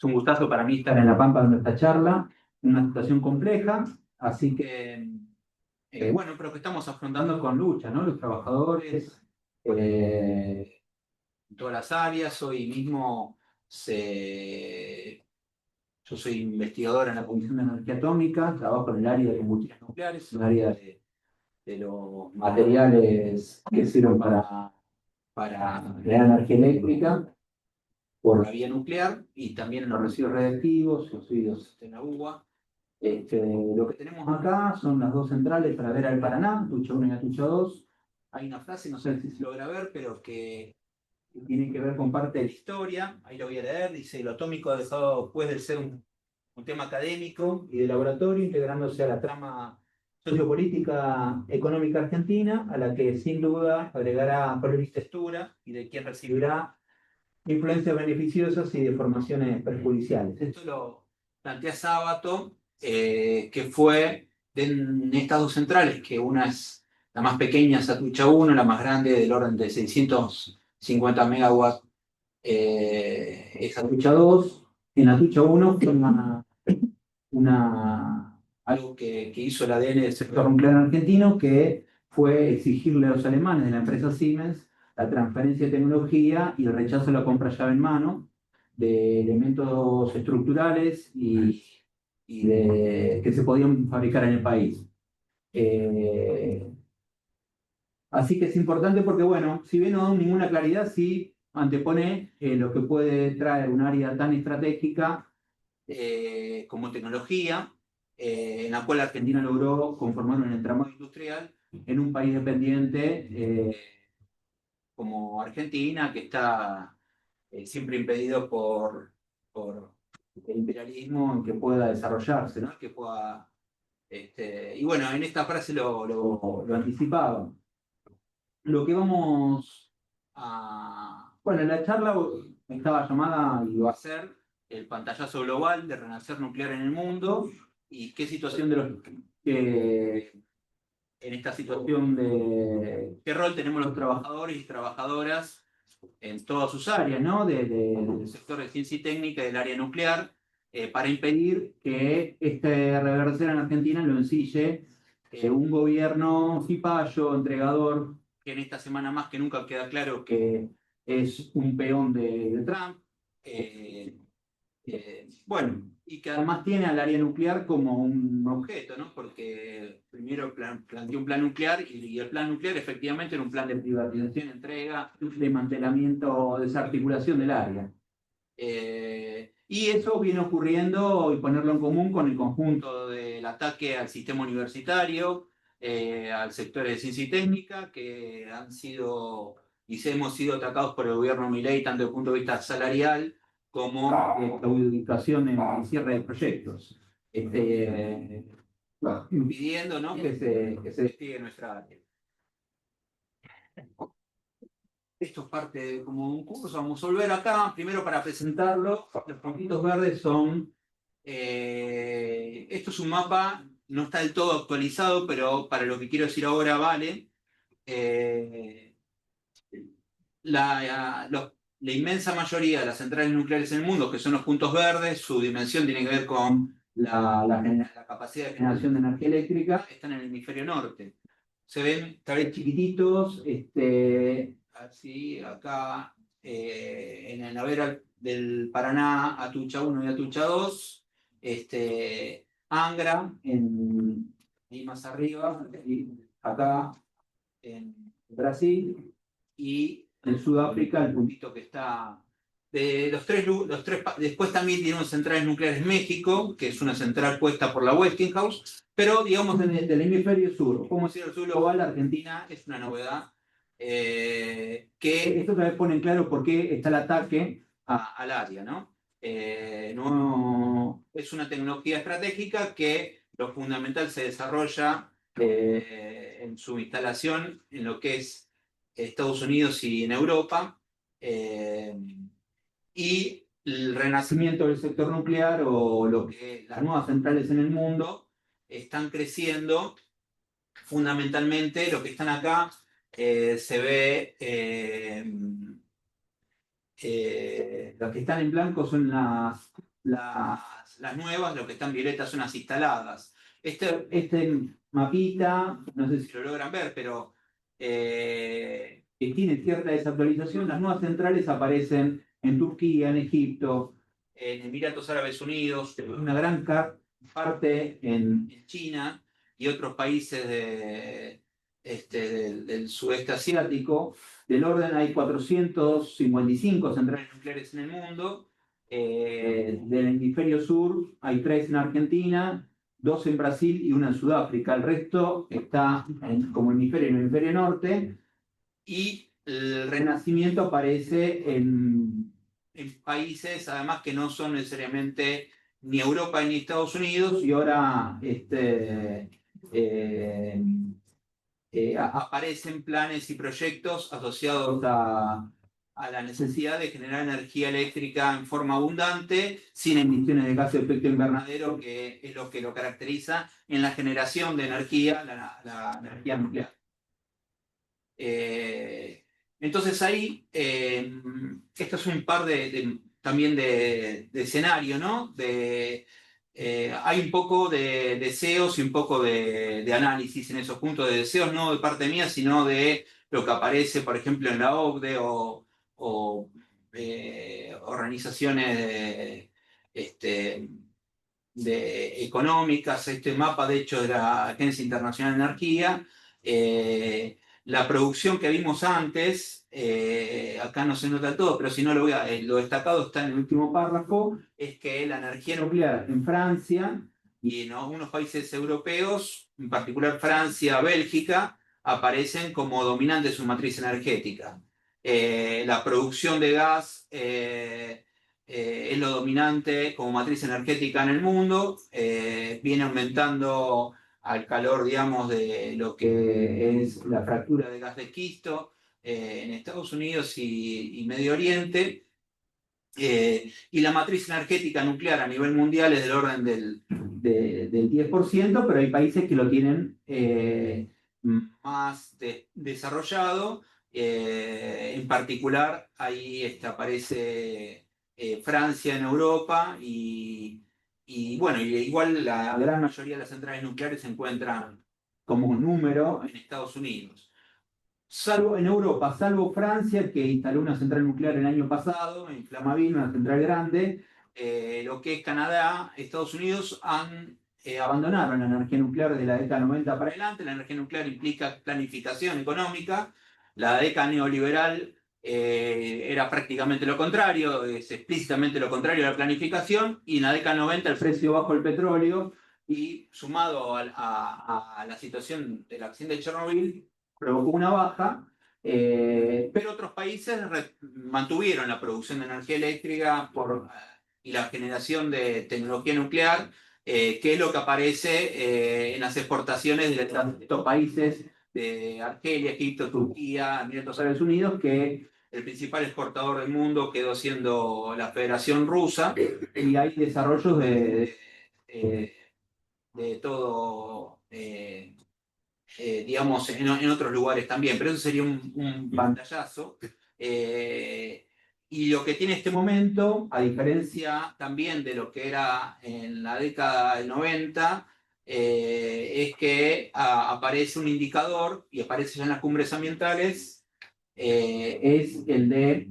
Es un gustazo para mí estar en La Pampa dando esta charla, una situación compleja, así que, bueno, pero que estamos afrontando con lucha, ¿no? Los trabajadores, en todas las áreas. Hoy mismo yo soy investigador en la Comisión de Energía Atómica, trabajo en el área de combustibles nucleares, en el área de los materiales que sirven para crear energía eléctrica por la vía nuclear y también en los residuos radiactivos, los residuos de la UBA. Lo que tenemos acá son las dos centrales para ver al Paraná, Atucha 1 y Atucha 2. Hay una frase, no sé si se logra ver, pero que tiene que ver con parte de la historia. Ahí lo voy a leer. Dice: lo atómico ha dejado, pues, de ser un tema académico y de laboratorio, integrándose a la trama sociopolítica económica argentina, a la que sin duda agregará color y textura, y de quien recibirá influencias beneficiosas y deformaciones perjudiciales. Esto lo plantea Sábato, que fue en estas dos centrales, que una es la más pequeña, es Atucha 1, la más grande, del orden de 650 megawatts, es Atucha 2. En Atucha 1 fue algo que hizo el ADN del sector nuclear argentino, que fue exigirle a los alemanes de la empresa Siemens la transferencia de tecnología y el rechazo a la compra llave en mano de elementos estructurales que se podían fabricar en el país. Así que es importante porque, bueno, si bien no da ninguna claridad, sí antepone lo que puede traer un área tan estratégica como tecnología, en la cual Argentina logró conformar un entramado industrial en un país dependiente como Argentina, que está siempre impedido por el imperialismo en que pueda desarrollarse, ¿no? Que pueda, y bueno, en esta frase lo anticipaba. Lo que vamos a... Bueno, la charla estaba llamada, y va a ser, el pantallazo global de renacer nuclear en el mundo y qué situación de los que en esta situación de qué rol tenemos los trabajadores y trabajadoras en todas sus áreas, ¿no? Del sector de ciencia y técnica y del área nuclear, para impedir que este reverser en Argentina lo ensille un gobierno cipayo, entregador, que en esta semana más que nunca queda claro que es un peón de Trump. Bueno, y que además tiene al área nuclear como un objeto, ¿no? Porque primero planteó un plan nuclear y el plan nuclear efectivamente era un plan de privatización, entrega, desmantelamiento, desarticulación del área. Y eso viene ocurriendo, y ponerlo en común con el conjunto del ataque al sistema universitario, al sector de ciencia y técnica, que han sido y hemos sido atacados por el gobierno Milei, tanto desde el punto de vista salarial como ubicación en cierre de proyectos, impidiendo, ¿no? que se despliegue nuestra área. Esto es parte de como un curso. Vamos a volver acá, primero para presentarlo. Los puntitos verdes son... esto es un mapa, no está del todo actualizado, pero para lo que quiero decir ahora vale. La inmensa mayoría de las centrales nucleares en el mundo, que son los puntos verdes, su dimensión tiene que ver con la capacidad de generación de energía eléctrica, están en el hemisferio norte. Se ven tal vez chiquititos, así acá en el ladera del Paraná, Atucha 1 y Atucha 2, Angra, ahí más arriba, y acá en Brasil, y en Sudáfrica, el puntito que está. De después también tenemos centrales nucleares México, que es una central puesta por la Westinghouse, pero digamos del hemisferio sur. Como decir, el sur global, Argentina es una novedad, que esto también pone en claro por qué está el ataque al área, ¿no? No es una tecnología estratégica que lo fundamental se desarrolla en su instalación en lo que es Estados Unidos y en Europa, y el renacimiento del sector nuclear, o lo que las nuevas centrales en el mundo están creciendo. Fundamentalmente lo que están acá, se ve, los que están en blanco son las nuevas, lo que está en violeta son las instaladas. Este mapita, no sé si lo logran ver, pero que tiene cierta desactualización. Las nuevas centrales aparecen en Turquía, en Egipto, en Emiratos Árabes Unidos, una gran parte en China y otros países del sudeste asiático. Del orden hay 455 centrales nucleares en el mundo. Del hemisferio sur hay 3 en Argentina, 2 en Brasil y 1 en Sudáfrica. El resto está como hemisferio en el hemisferio norte. Y el renacimiento aparece en países, además, que no son necesariamente ni Europa ni Estados Unidos, y ahora aparecen planes y proyectos asociados a la necesidad de generar energía eléctrica en forma abundante, sin emisiones de gases de efecto invernadero, que es lo que lo caracteriza en la generación de energía, la energía nuclear. Entonces ahí, esto es un par también de escenario, ¿no? Hay un poco de deseos y un poco de análisis en esos puntos de deseos, no de parte mía, sino de lo que aparece, por ejemplo, en la OCDE o organizaciones económicas. Este mapa, de hecho, de la Agencia Internacional de Energía. La producción que vimos antes, acá no se nota todo, pero si no lo destacado está en el último párrafo, es que la energía nuclear en Francia y en algunos países europeos, en particular Francia, Bélgica, aparecen como dominantes de su matriz energética. La producción de gas es lo dominante como matriz energética en el mundo, viene aumentando al calor, digamos, de lo que es la fractura de gas de esquisto en Estados Unidos y Medio Oriente. Y la matriz energética nuclear a nivel mundial es del orden del 10%, pero hay países que lo tienen más desarrollado. En particular, ahí aparece Francia en Europa y bueno, igual la gran mayoría de las centrales nucleares se encuentran como un número en Estados Unidos. Salvo en Europa, salvo Francia, que instaló una central nuclear el año pasado, en Flamanville, una central grande, lo que es Canadá, Estados Unidos abandonaron la energía nuclear desde la década 90 para adelante. La energía nuclear implica planificación económica. La década neoliberal era prácticamente lo contrario, es explícitamente lo contrario a la planificación, y en la década 90 el precio bajo del petróleo, y sumado a la situación del accidente de Chernobyl, provocó una baja, pero otros países mantuvieron la producción de energía eléctrica y la generación de tecnología nuclear, que es lo que aparece en las exportaciones de estos países de Argelia, Egipto, Turquía, Emiratos Árabes Unidos, que el principal exportador del mundo quedó siendo la Federación Rusa, y hay desarrollos de todo, digamos, en otros lugares también, pero eso sería un pantallazo. Y lo que tiene este momento, a diferencia también de lo que era en la década del 90, es que aparece un indicador, y aparece ya en las cumbres ambientales, es el de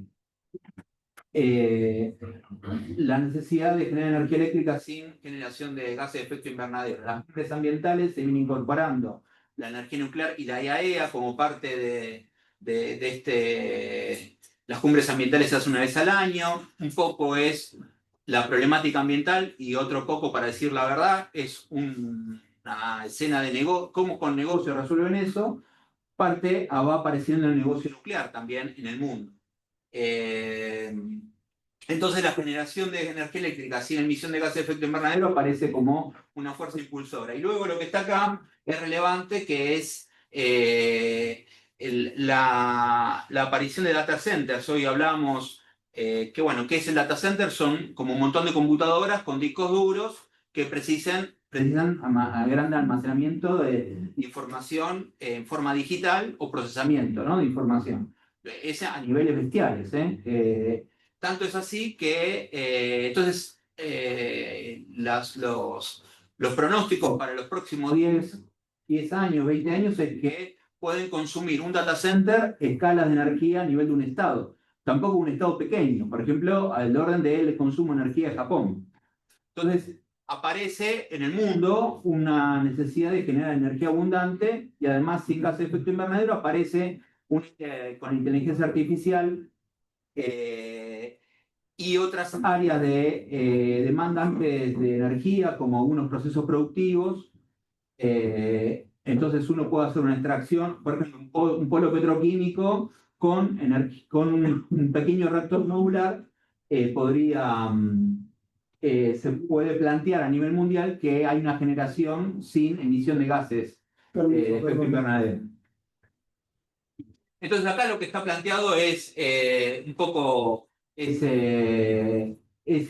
la necesidad de generar energía eléctrica sin generación de gases de efecto invernadero. Las cumbres ambientales se vienen incorporando la energía nuclear y la IAEA como parte de las cumbres ambientales se hace una vez al año. Un poco es la problemática ambiental y otro poco, para decir la verdad, es una escena de negocio, cómo con negocios resuelven eso. Parte va apareciendo el negocio nuclear también en el mundo. Entonces la generación de energía eléctrica sin emisión de gases de efecto invernadero aparece como una fuerza impulsora. Y luego lo que está acá es relevante, que es la aparición de data centers. Hoy hablamos que, bueno, ¿qué es el data center? Son como un montón de computadoras con discos duros que precisan gran almacenamiento de información en forma digital o procesamiento, ¿no?, de información. Es a niveles bestiales. Tanto es así que entonces los pronósticos para los próximos 10 años, 20 años es que pueden consumir un data center escalas de energía a nivel de un estado. Tampoco un estado pequeño, por ejemplo, al orden del consumo de energía de Japón. Entonces, aparece en el mundo una necesidad de generar energía abundante y además sin gases de efecto invernadero aparece con inteligencia artificial y otras áreas demandantes de energía como algunos procesos productivos. Entonces uno puede hacer una extracción, por ejemplo, un polo petroquímico con un pequeño reactor modular se puede plantear a nivel mundial que hay una generación sin emisión de gases de efecto invernadero. Entonces acá lo que está planteado es un poco ese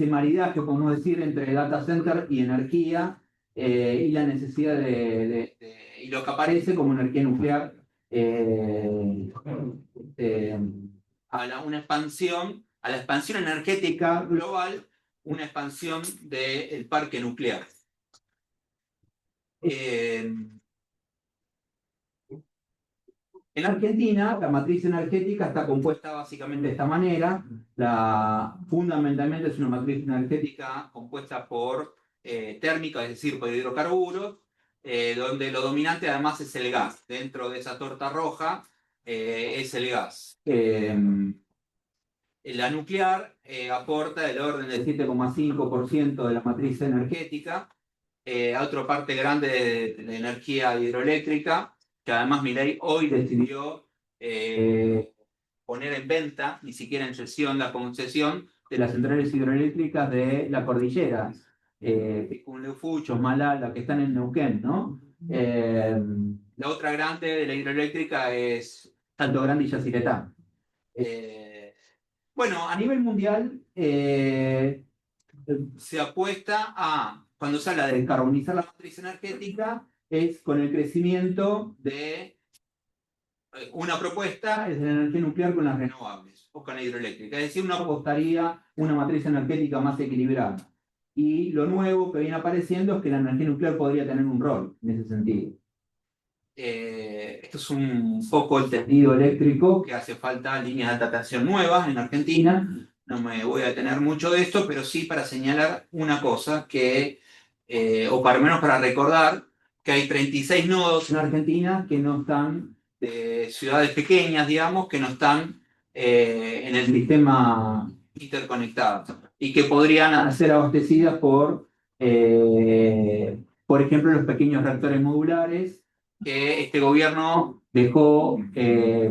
maridaje, podemos decir, entre data center y energía y la necesidad y lo que aparece como energía nuclear a la expansión energética global, una expansión del parque nuclear. En Argentina, la matriz energética está compuesta básicamente de esta manera. Fundamentalmente es una matriz energética compuesta por térmica, es decir, por hidrocarburos, donde lo dominante además es el gas. Dentro de esa torta roja es el gas. La nuclear aporta el orden del 7,5% de la matriz energética. Otra parte grande de energía hidroeléctrica, que además Milei hoy decidió poner en venta, ni siquiera en cesión, la concesión de las centrales hidroeléctricas de la cordillera, Picunleufuchos, Malala, que están en Neuquén, ¿no? La otra grande de la hidroeléctrica es Salto Grande y Yacyretá. Bueno, a nivel mundial se apuesta a, cuando se habla de descarbonizar la matriz energética, es con el crecimiento de una propuesta, es de la energía nuclear con las renovables o con la hidroeléctrica. Es decir, uno apostaría una matriz energética más equilibrada. Y lo nuevo que viene apareciendo es que la energía nuclear podría tener un rol en ese sentido. Esto es un poco el tendido eléctrico, que hace falta líneas de alta tensión nuevas en Argentina. No me voy a detener mucho de esto, pero sí para señalar una cosa o para menos para recordar, que hay 36 nodos en Argentina que no están, ciudades pequeñas, digamos, que no están en el sistema interconectado y que podrían ser abastecidas por ejemplo, los pequeños reactores modulares que este gobierno dejó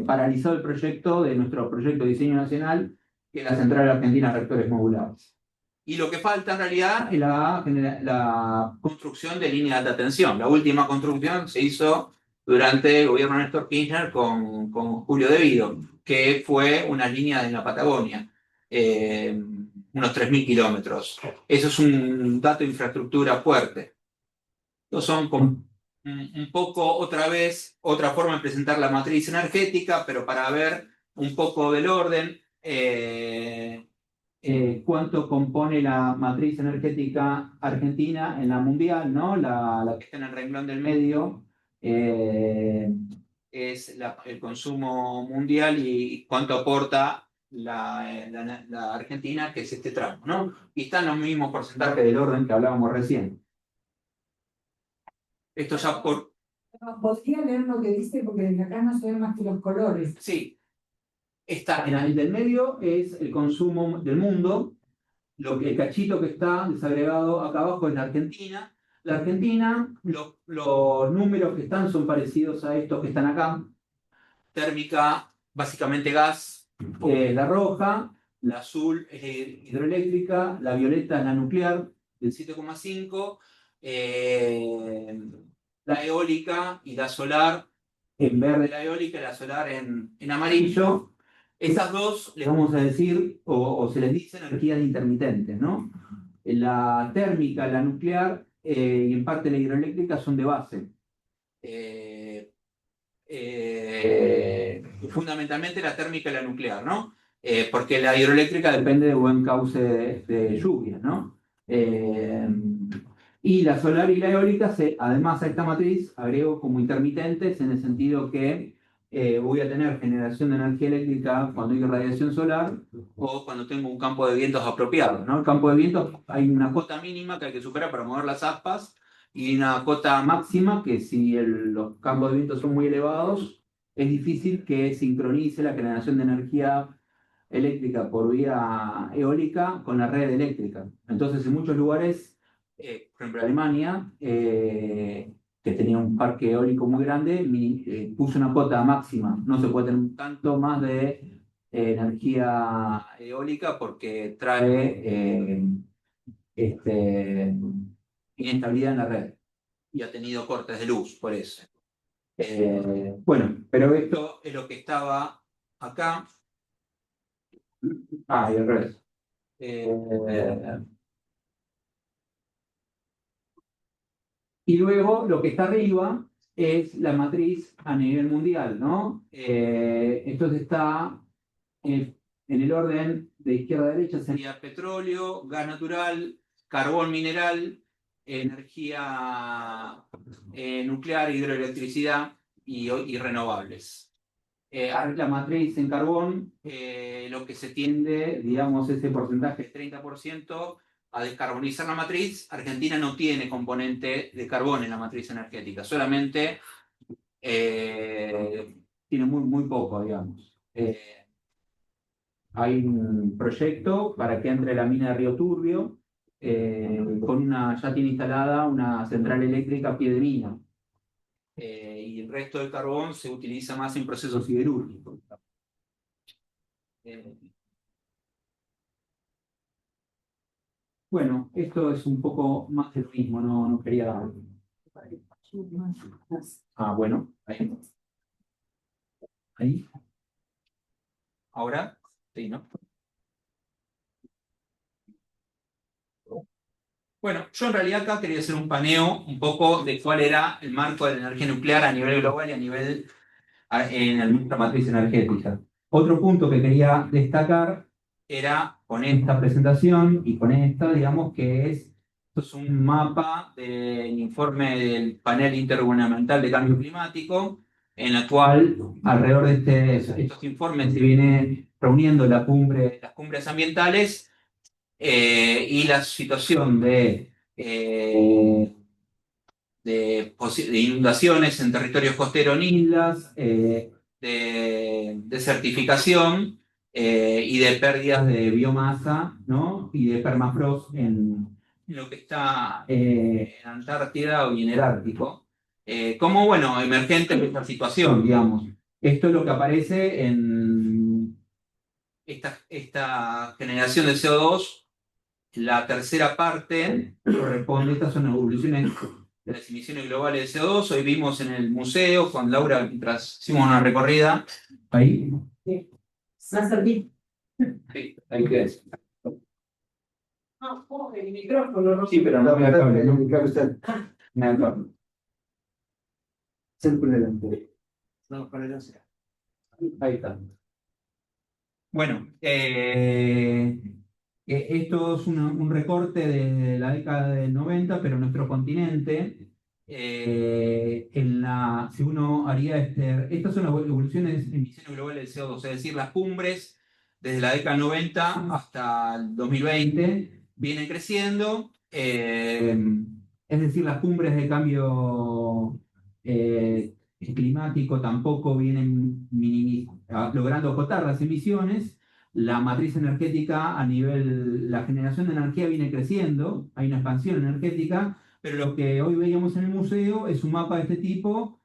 paralizado el proyecto de nuestro proyecto de diseño nacional, que es la Central Argentina de Reactores Modulares. Y lo que falta en realidad es la construcción de líneas de alta tensión. La última construcción se hizo durante el gobierno de Néstor Kirchner con Julio De Vido, que fue una línea en la Patagonia, unos 3.000 kilómetros. Eso es un dato de infraestructura fuerte. Estos son un poco, otra vez, otra forma de presentar la matriz energética, pero para ver un poco del orden, cuánto compone la matriz energética argentina en la mundial, ¿no? La que está en el renglón del medio es el consumo mundial y cuánto aporta la Argentina, que es este tramo, ¿no? Y están los mismos porcentajes del orden que hablábamos recién. Esto ya por... ¿Podría leer lo que dice? Porque desde acá no se ven más que los colores. Sí. Está en el del medio es el consumo del mundo. El cachito que está desagregado acá abajo es la Argentina. La Argentina, los números que están son parecidos a estos que están acá. Térmica, básicamente gas, la roja, la azul es hidroeléctrica, la violeta es la nuclear, del 7,5, la eólica y la solar, en verde la eólica y la solar en amarillo. Esas dos les vamos a decir, o se les dice energías intermitentes, ¿no? La térmica, la nuclear y en parte la hidroeléctrica son de base. Fundamentalmente la térmica y la nuclear, ¿no? Porque la hidroeléctrica depende de buen cauce de lluvias, ¿no? Y la solar y la eólica, además a esta matriz, agrego como intermitentes en el sentido que voy a tener generación de energía eléctrica cuando hay radiación solar o cuando tengo un campo de vientos apropiado, ¿no? El campo de vientos hay una cota mínima que hay que superar para mover las aspas y una cota máxima que si los campos de vientos son muy elevados, es difícil que sincronice la generación de energía eléctrica por vía eólica con la red eléctrica. Entonces, en muchos lugares, por ejemplo, Alemania, que tenía un parque eólico muy grande, puso una cota máxima. No se puede tener tanto más de energía eólica porque trae inestabilidad en la red y ha tenido cortes de luz por eso. Bueno, pero esto es lo que estaba acá. Y al revés. Y luego lo que está arriba es la matriz a nivel mundial, ¿no? Entonces está en el orden de izquierda a derecha, sería petróleo, gas natural, carbón mineral, energía nuclear, hidroelectricidad y renovables. La matriz en carbón, lo que se tiende, digamos, ese porcentaje, 30%, a descarbonizar la matriz. Argentina no tiene componente de carbón en la matriz energética, solamente tiene muy poco, digamos. Hay un proyecto para que entre la mina de Río Turbio, ya tiene instalada una central eléctrica a pie de mina. Y el resto del carbón se utiliza más en procesos siderúrgicos. Bueno, esto es un poco más de lo mismo, no quería... Bueno, ahí. Ahí. Ahora, sí, ¿no? Bueno, yo en realidad acá quería hacer un paneo un poco de cuál era el marco de la energía nuclear a nivel global y a nivel en nuestra matriz energética. Otro punto que quería destacar era con esta presentación y con esta, digamos, que esto es un mapa del informe del panel intergubernamental de cambio climático, en la cual alrededor de estos informes se viene reuniendo las cumbres ambientales y la situación de inundaciones en territorios costeros en islas, de desertificación y de pérdidas de biomasa, ¿no? Y de permafrost en lo que está en Antártida y en el Ártico. Como, bueno, emergente de esta situación, digamos. Esto es lo que aparece en esta generación de CO2. La tercera parte corresponde, estas son las evoluciones de las emisiones globales de CO2. Hoy vimos en el museo con Laura, mientras hicimos una recorrida. Ahí. Sí. Sí, ahí queda. El micrófono, no. Sí, pero no me cable, no me cable usted. Me cable. Ser por delante. No, para allá sea. Ahí está. Bueno, esto es un recorte de la década del 90, pero en nuestro continente, si uno haría estas son las evoluciones de emisiones globales de CO2, es decir, las cumbres desde la década del 90 hasta el 2020 vienen creciendo, es decir, las cumbres de cambio climático tampoco vienen logrando acotar las emisiones. La matriz energética a nivel, la generación de energía viene creciendo, hay una expansión energética, pero lo que hoy veíamos en el museo es un mapa de este tipo,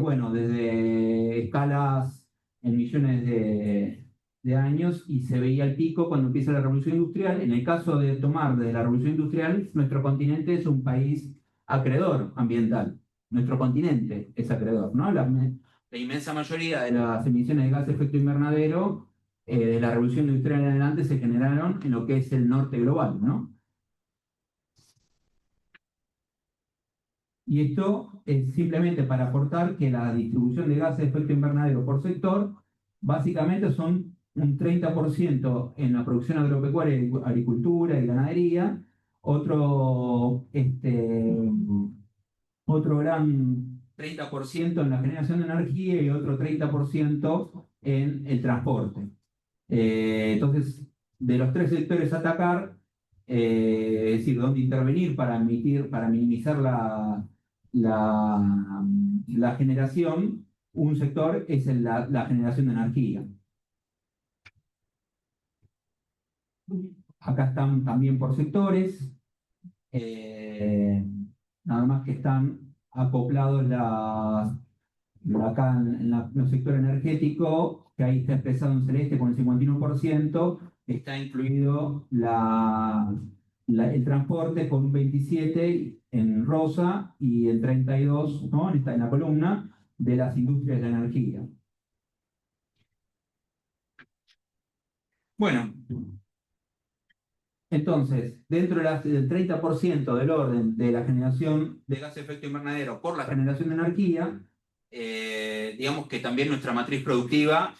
bueno, desde escalas en millones de años, y se veía el pico cuando empieza la revolución industrial. En el caso de tomar de la revolución industrial, nuestro continente es un país acreedor ambiental. Nuestro continente es acreedor, ¿no? La inmensa mayoría de las emisiones de gas de efecto invernadero de la revolución industrial en adelante se generaron en lo que es el norte global, ¿no? Y esto es simplemente para aportar que la distribución de gases de efecto invernadero por sector básicamente son un 30% en la producción agropecuaria, agricultura y ganadería, otro, otro gran 30% en la generación de energía y otro 30% en el transporte. Entonces, de los tres sectores a atacar, es decir, dónde intervenir para minimizar la generación, un sector es la generación de energía. Acá están también por sectores, nada más que están acoplados acá en el sector energético, que ahí está expresado en celeste con el 51%, está incluido el transporte con un 27% en rosa y el 32%, ¿no? En la columna de las industrias de la energía. Bueno, entonces, dentro del 30% del orden de la generación de gas de efecto invernadero por la generación de energía, digamos que también nuestra matriz productiva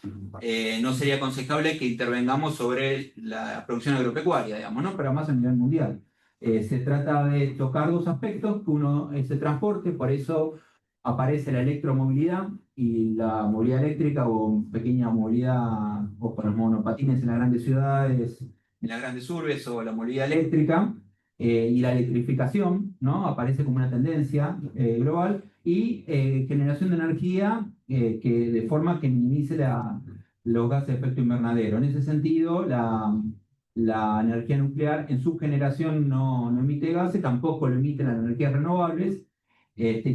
no sería aconsejable que intervengamos sobre la producción agropecuaria, digamos, ¿no? Pero más a nivel mundial. Se trata de tocar dos aspectos, que uno es el transporte, por eso aparece la electromovilidad y la movilidad eléctrica o pequeña movilidad o para monopatines en las grandes ciudades, en las grandes urbes o la movilidad eléctrica y la electrificación, ¿no? Aparece como una tendencia global y generación de energía que de forma que minimice los gases de efecto invernadero. En ese sentido, la energía nuclear en su generación no emite gases, tampoco lo emiten las energías renovables.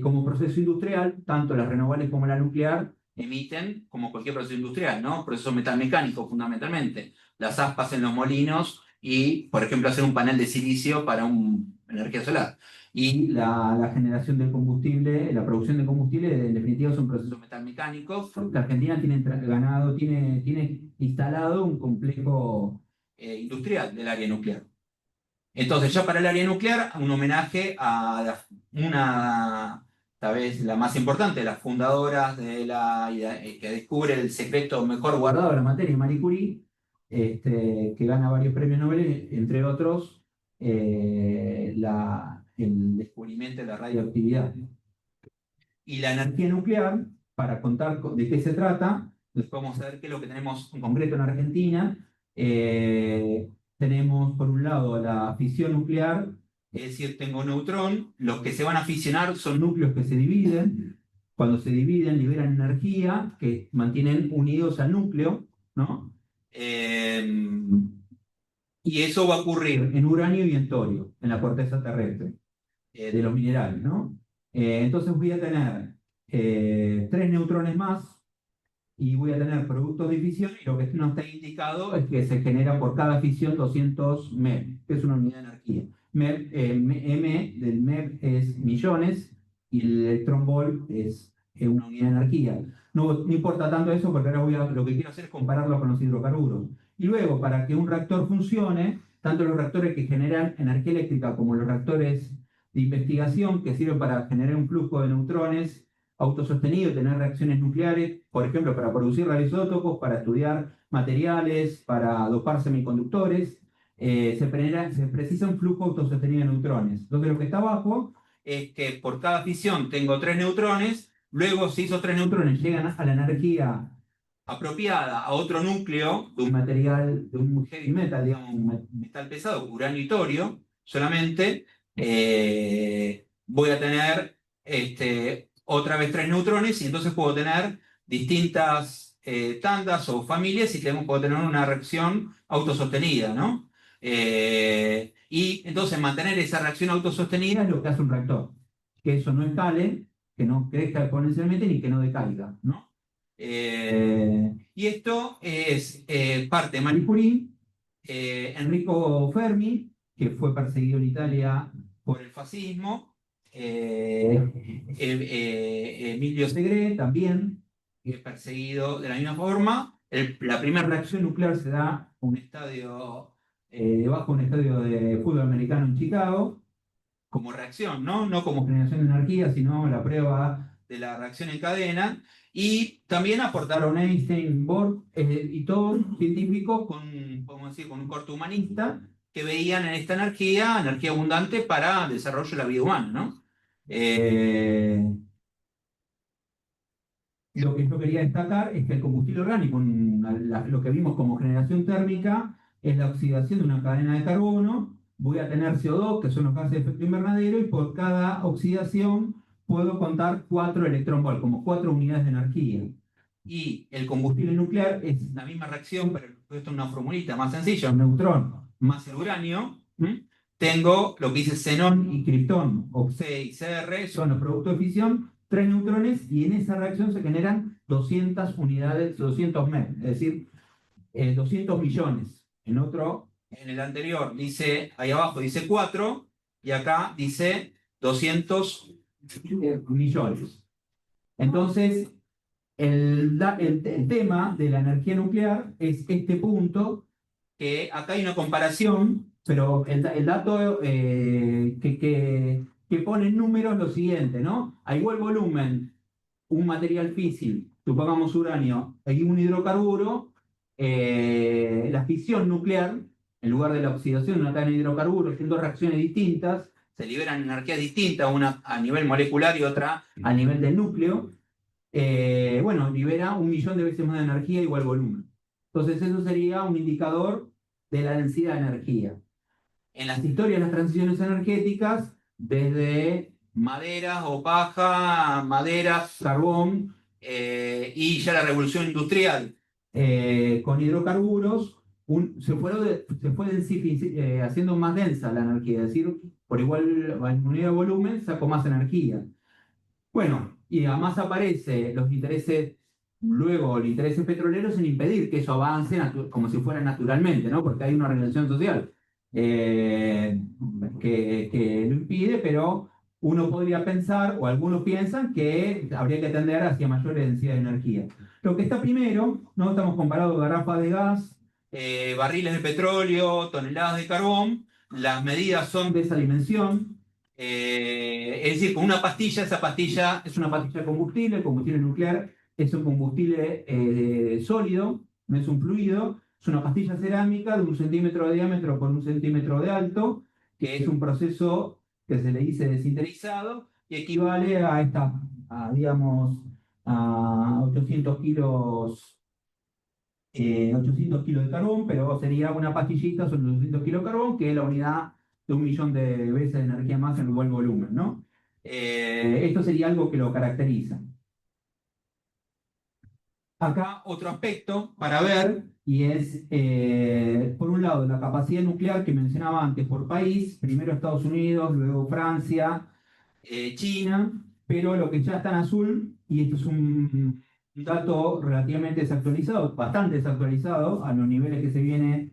Como proceso industrial, tanto las renovables como la nuclear emiten como cualquier proceso industrial, ¿no? Proceso metalmecánico fundamentalmente. Las aspas en los molinos y, por ejemplo, hacer un panel de silicio para una energía solar. Y la generación del combustible, la producción de combustible, en definitiva, son procesos metalmecánicos. La Argentina tiene instalado un complejo industrial del área nuclear. Entonces, ya para el área nuclear, un homenaje a tal vez la más importante de las fundadoras que descubre el secreto mejor guardado de la materia, Marie Curie, que gana varios premios Nobel, entre otros, el descubrimiento de la radioactividad. Y la energía nuclear, para contar de qué se trata, les podemos saber qué es lo que tenemos en concreto en Argentina. Tenemos por un lado la fisión nuclear, es decir, tengo un neutrón, los que se van a fisionar son núcleos que se dividen, cuando se dividen liberan energía que mantienen unidos al núcleo, ¿no? Y eso va a ocurrir en uranio y en torio, en la corteza terrestre, de los minerales, ¿no? Entonces voy a tener 3 neutrones más, y voy a tener productos de fisión, y lo que no está indicado es que se genera por cada fisión 200 MeV, que es una unidad de energía. M del MeV es millones, y el electrón volt es una unidad de energía. No importa tanto eso, porque ahora lo que quiero hacer es compararlo con los hidrocarburos. Y luego, para que un reactor funcione, tanto los reactores que generan energía eléctrica como los reactores de investigación, que sirven para generar un flujo de neutrones autosostenido, tener reacciones nucleares, por ejemplo, para producir radioisótopos, para estudiar materiales, para dopar semiconductores, se precisa un flujo autosostenido de neutrones. Entonces, lo que está abajo es que por cada fisión tengo 3 neutrones, luego si esos 3 neutrones llegan a la energía apropiada a otro núcleo de un material, de un heavy metal, digamos, un metal pesado, uranio y torio, solamente voy a tener otra vez 3 neutrones y entonces puedo tener distintas tandas o familias y puedo tener una reacción autosostenida, ¿no? Y entonces mantener esa reacción autosostenida es lo que hace un reactor, que eso no escale, que no crezca exponencialmente ni que no decaiga, ¿no? Y esto es parte de Marie Curie, Enrico Fermi, que fue perseguido en Italia por el fascismo, Emilio Segre también, que es perseguido de la misma forma. La primera reacción nuclear se da en un estadio, debajo de un estadio de fútbol americano en Chicago, como reacción, ¿no? No como generación de energía, sino la prueba de la reacción en cadena. Y también aportaron Einstein, Bohr y todos científicos podemos decir, con un corte humanista, que veían en esta energía abundante para el desarrollo de la vida humana, ¿no? Lo que yo quería destacar es que el combustible orgánico, lo que vimos como generación térmica, es la oxidación de una cadena de carbono. Voy a tener CO2, que son los gases de efecto invernadero, y por cada oxidación puedo contar 4 electronvolts, como 4 unidades de energía. Y el combustible nuclear es la misma reacción, pero esto es una formulita más sencilla: un neutrón más el uranio. Tengo lo que dice xenón y criptón, o C y Cr, son los productos de fisión, 3 neutrones, y en esa reacción se generan 200 unidades, 200 MEP, es decir, 200 millones. En el anterior dice, ahí abajo dice 4, y acá dice 200 millones. Entonces, el tema de la energía nuclear es este punto, que acá hay una comparación, pero el dato que pone en números es lo siguiente, ¿no? A igual volumen, un material físil, supongamos uranio, y un hidrocarburo, la fisión nuclear, en lugar de la oxidación de una cadena de hidrocarburos, haciendo reacciones distintas, se liberan energías distintas, una a nivel molecular y otra a nivel del núcleo. Bueno, libera 1 millón de veces más de energía igual volumen. Entonces eso sería un indicador de la densidad de energía. En las historias de las transiciones energéticas, desde maderas o paja, maderas, carbón, y ya la revolución industrial con hidrocarburos, se fue haciendo más densa la energía, es decir, por igual unidad de volumen saco más energía. Bueno, y además aparece los intereses, luego los intereses petroleros, en impedir que eso avance como si fuera naturalmente, ¿no? Porque hay una organización social eh, que lo impide, pero uno podría pensar, o algunos piensan, que habría que tender hacia mayor densidad de energía. Lo que está primero, ¿no? Estamos comparando garrafas de gas, barriles de petróleo, toneladas de carbón. Las medidas son de esa dimensión. Es decir, con una pastilla, esa pastilla es una pastilla de combustible. El combustible nuclear es un combustible sólido, no es un fluido. Es una pastilla cerámica de 1 centímetro de diámetro por 1 centímetro de alto, que es un proceso que se le dice desinterizado, y equivale digamos, a 800 kilos de carbón, pero sería una pastillita, son 200 kilos de carbón, que es la unidad de 1 millón de veces de energía más en igual volumen, ¿no? Esto sería algo que lo caracteriza. Acá otro aspecto para ver, y es, por un lado, la capacidad nuclear que mencionaba antes por país, primero Estados Unidos, luego Francia, China, pero lo que ya está en azul, y esto es un dato relativamente desactualizado, bastante desactualizado a los niveles que se vienen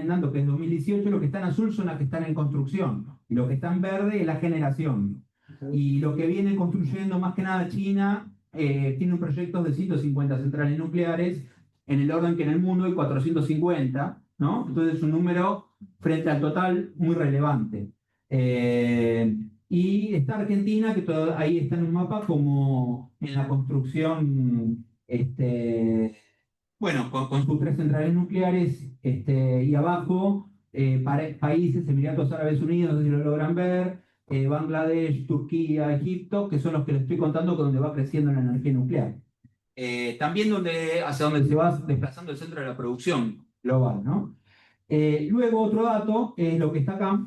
dando, que es 2018, lo que está en azul son las que están en construcción, y lo que está en verde es la generación. Y lo que viene construyendo más que nada China, tiene un proyecto de 150 centrales nucleares, en el orden que en el mundo hay 450, ¿no? Entonces es un número frente al total muy relevante. Y está Argentina, que ahí está en un mapa como en la construcción, bueno, con sus 3 centrales nucleares, y abajo países, Emiratos Árabes Unidos, no sé si lo logran ver, Bangladesh, Turquía, Egipto, que son los que les estoy contando, que donde va creciendo la energía nuclear. También hacia donde se va desplazando el centro de la producción global, ¿no? Luego otro dato es lo que está acá.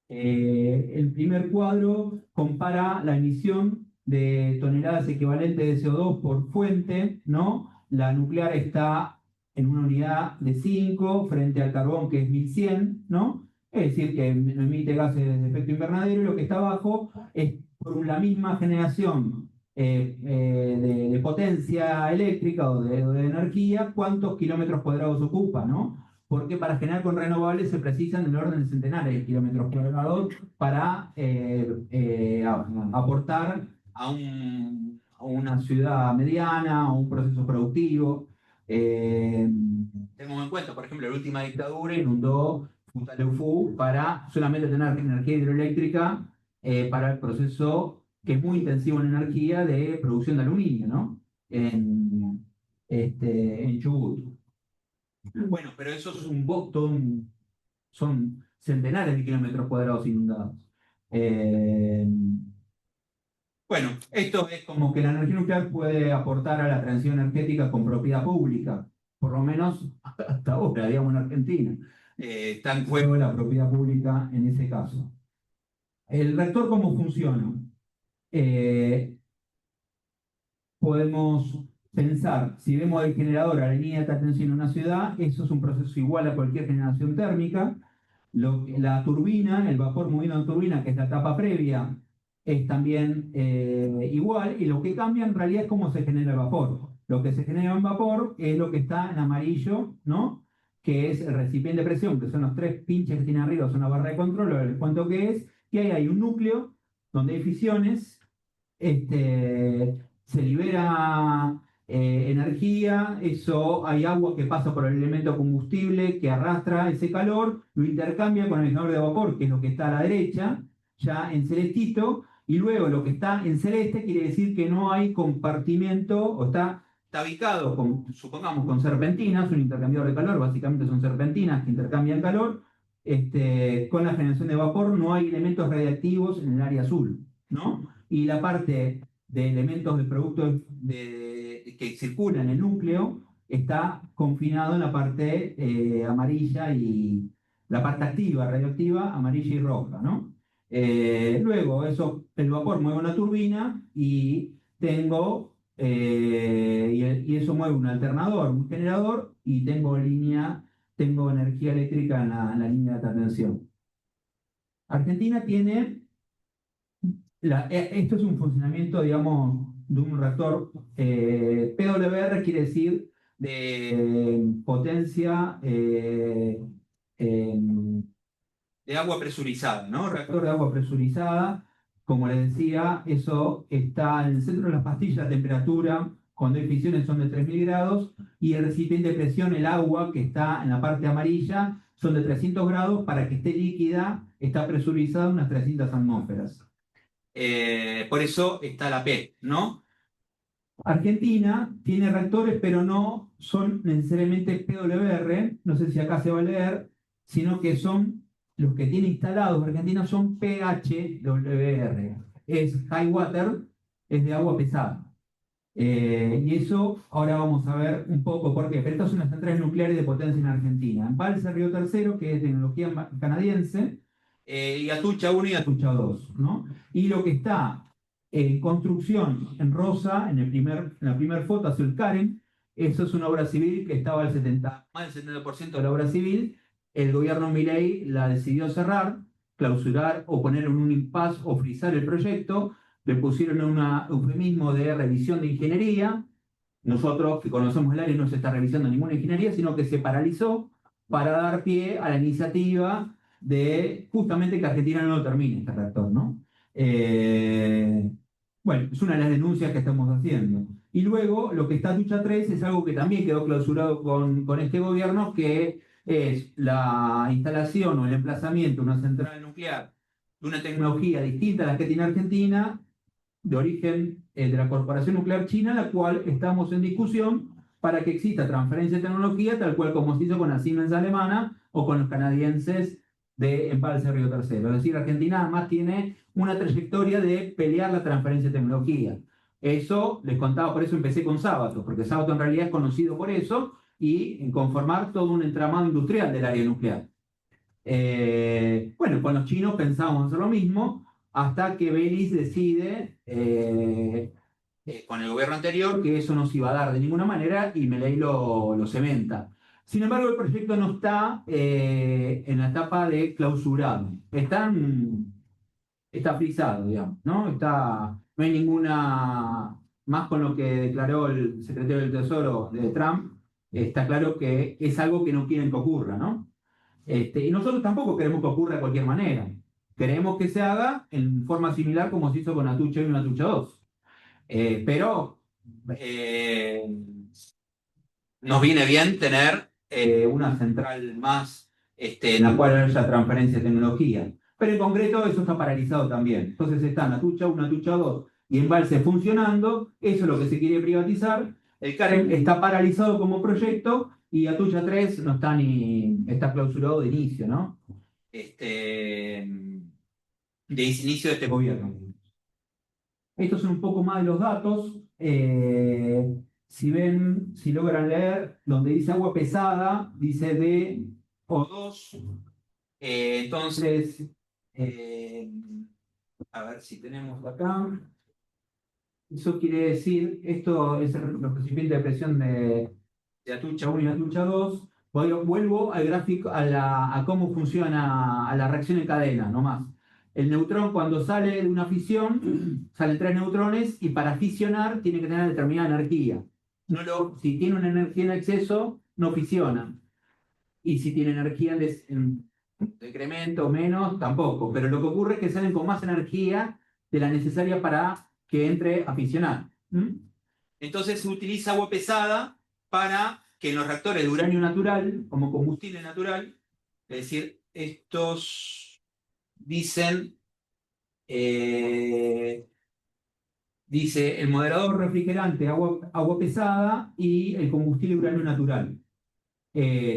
El primer cuadro compara la emisión de toneladas equivalentes de CO2 por fuente, ¿no? La nuclear está en una unidad de 5 frente al carbón, que es 1100, ¿no? Es decir, que no emite gases de efecto invernadero, y lo que está abajo es por la misma generación de potencia eléctrica o de energía, cuántos kilómetros cuadrados ocupa, ¿no? Porque para generar con renovables se precisan del orden de centenares de kilómetros cuadrados para aportar a una ciudad mediana, a un proceso productivo. Tenemos en cuenta, por ejemplo, la última dictadura inundó Futaleufú para solamente tener energía hidroeléctrica para el proceso, que es muy intensivo en energía, de producción de aluminio, ¿no? En Chubut. Bueno, pero eso es todo un son centenares de kilómetros cuadrados inundados. Eh, bueno, esto es como que la energía nuclear puede aportar a la transición energética con propiedad pública, por lo menos hasta ahora, digamos, en Argentina. Está en juego la propiedad pública en ese caso. ¿El reactor cómo funciona? Eh, Podemos pensar, si vemos el generador a la línea de alta tensión en una ciudad, eso es un proceso igual a cualquier generación térmica. La turbina, el vapor moviendo en turbina, que es la etapa previa, es también igual, y lo que cambia en realidad es cómo se genera el vapor. Lo que se genera en vapor es lo que está en amarillo, ¿no? Que es el recipiente de presión, que son los tres pinches que tiene arriba, son una barra de control, les cuento qué es, y ahí hay un núcleo donde hay fisiones, se libera energía, eso hay agua que pasa por el elemento combustible que arrastra ese calor, lo intercambia con el generador de vapor, que es lo que está a la derecha, ya en celestito, y luego lo que está en celeste quiere decir que no hay compartimento, o está ubicado, supongamos, con serpentinas, un intercambiador de calor, básicamente son serpentinas que intercambian calor, con la generación de vapor no hay elementos radiactivos en el área azul, ¿no? Y la parte de elementos de productos que circulan en el núcleo está confinado en la parte amarilla y la parte activa, radioactiva, amarilla y roja, ¿no? Luego, el vapor mueve una turbina y y eso mueve un alternador, un generador, y tengo energía eléctrica en la línea de alta tensión. Argentina tiene esto es un funcionamiento, digamos, de un reactor. PWR quiere decir de potencia de agua presurizada, ¿no? Reactor de agua presurizada, como les decía, eso está en el centro de las pastillas, la temperatura, cuando hay fisiones son de 3000 grados, y el recipiente de presión, el agua que está en la parte amarilla, son de 300 grados, para que esté líquida, está presurizada unas 300 atmósferas. Por eso está la P, ¿no? Argentina tiene reactores, pero no son necesariamente PWR, no sé si acá se va a leer, sino que son los que tiene instalados Argentina son PHWR. Es high water, es de agua pesada. Y eso ahora vamos a ver un poco por qué. Pero estas son las centrales nucleares de potencia en Argentina. Embalse Río Tercero, que es tecnología canadiense, y Atucha 1 y Atucha 2, ¿no? Y lo que está en construcción en rosa, en la primera foto, azul Karen, eso es una obra civil que estaba más del 70% de la obra civil. El gobierno Milei la decidió cerrar, clausurar o poner en un impasse o frizar el proyecto. Le pusieron un eufemismo de revisión de ingeniería. Nosotros, que conocemos el área, no se está revisando ninguna ingeniería, sino que se paralizó para dar pie a la iniciativa de justamente que Argentina no lo termine este reactor, ¿no? Bueno, es una de las denuncias que estamos haciendo. Y luego, lo que está Tucha 3 es algo que también quedó clausurado con este gobierno, que es la instalación o el emplazamiento de una central nuclear de una tecnología distinta a la que tiene Argentina, de origen de la Corporación Nuclear China, la cual estamos en discusión para que exista transferencia de tecnología, tal cual como se hizo con la Siemens alemana o con los canadienses de Embalse Río Tercero. Es decir, Argentina además tiene una trayectoria de pelear la transferencia de tecnología. Eso les contaba, por eso empecé con Sábato, porque Sábato en realidad es conocido por eso y en conformar todo un entramado industrial del área nuclear. Bueno, con los chinos pensábamos hacer lo mismo, hasta que Belis decide, con el gobierno anterior, que eso no se iba a dar de ninguna manera, y Milei lo cementa. Sin embargo, el proyecto no está en la etapa de clausurado. Está frisado, digamos, ¿no? No hay ninguna, más con lo que declaró el secretario del Tesoro de Trump, está claro que es algo que no quieren que ocurra, ¿no? Y nosotros tampoco queremos que ocurra de cualquier manera. Queremos que se haga en forma similar como se hizo con Atucha 1 y Atucha 2. Pero nos viene bien tener una central más en la cual haya transferencia de tecnología. Pero en concreto eso está paralizado también. Entonces están Atucha 1, Atucha 2 y Embalse funcionando. Eso es lo que se quiere privatizar. El CAREM está paralizado como proyecto Y Atucha 3 no está ni, está clausurado de inicio, ¿no? De inicio de este gobierno. Estos son un poco más de los datos. Si ven, si logran leer, donde dice agua pesada, dice de O2. Entonces, a ver si tenemos acá. Eso quiere decir, esto es los recipientes de presión de Atucha 1 y Atucha 2. Vuelvo al gráfico, a cómo funciona a la reacción en cadena, nomás. El neutrón cuando sale de una fisión, salen 3 neutrones y para fisionar tiene que tener determinada energía. Si tiene una energía en exceso, no fisiona. Y si tiene energía en decremento o menos, tampoco. Pero lo que ocurre es que salen con más energía de la necesaria para que entre a fisionar. Entonces se utiliza agua pesada para que en los reactores de uranio natural, como combustible natural, es decir, estos dicen, dice el moderador refrigerante, agua pesada y el combustible uranio natural.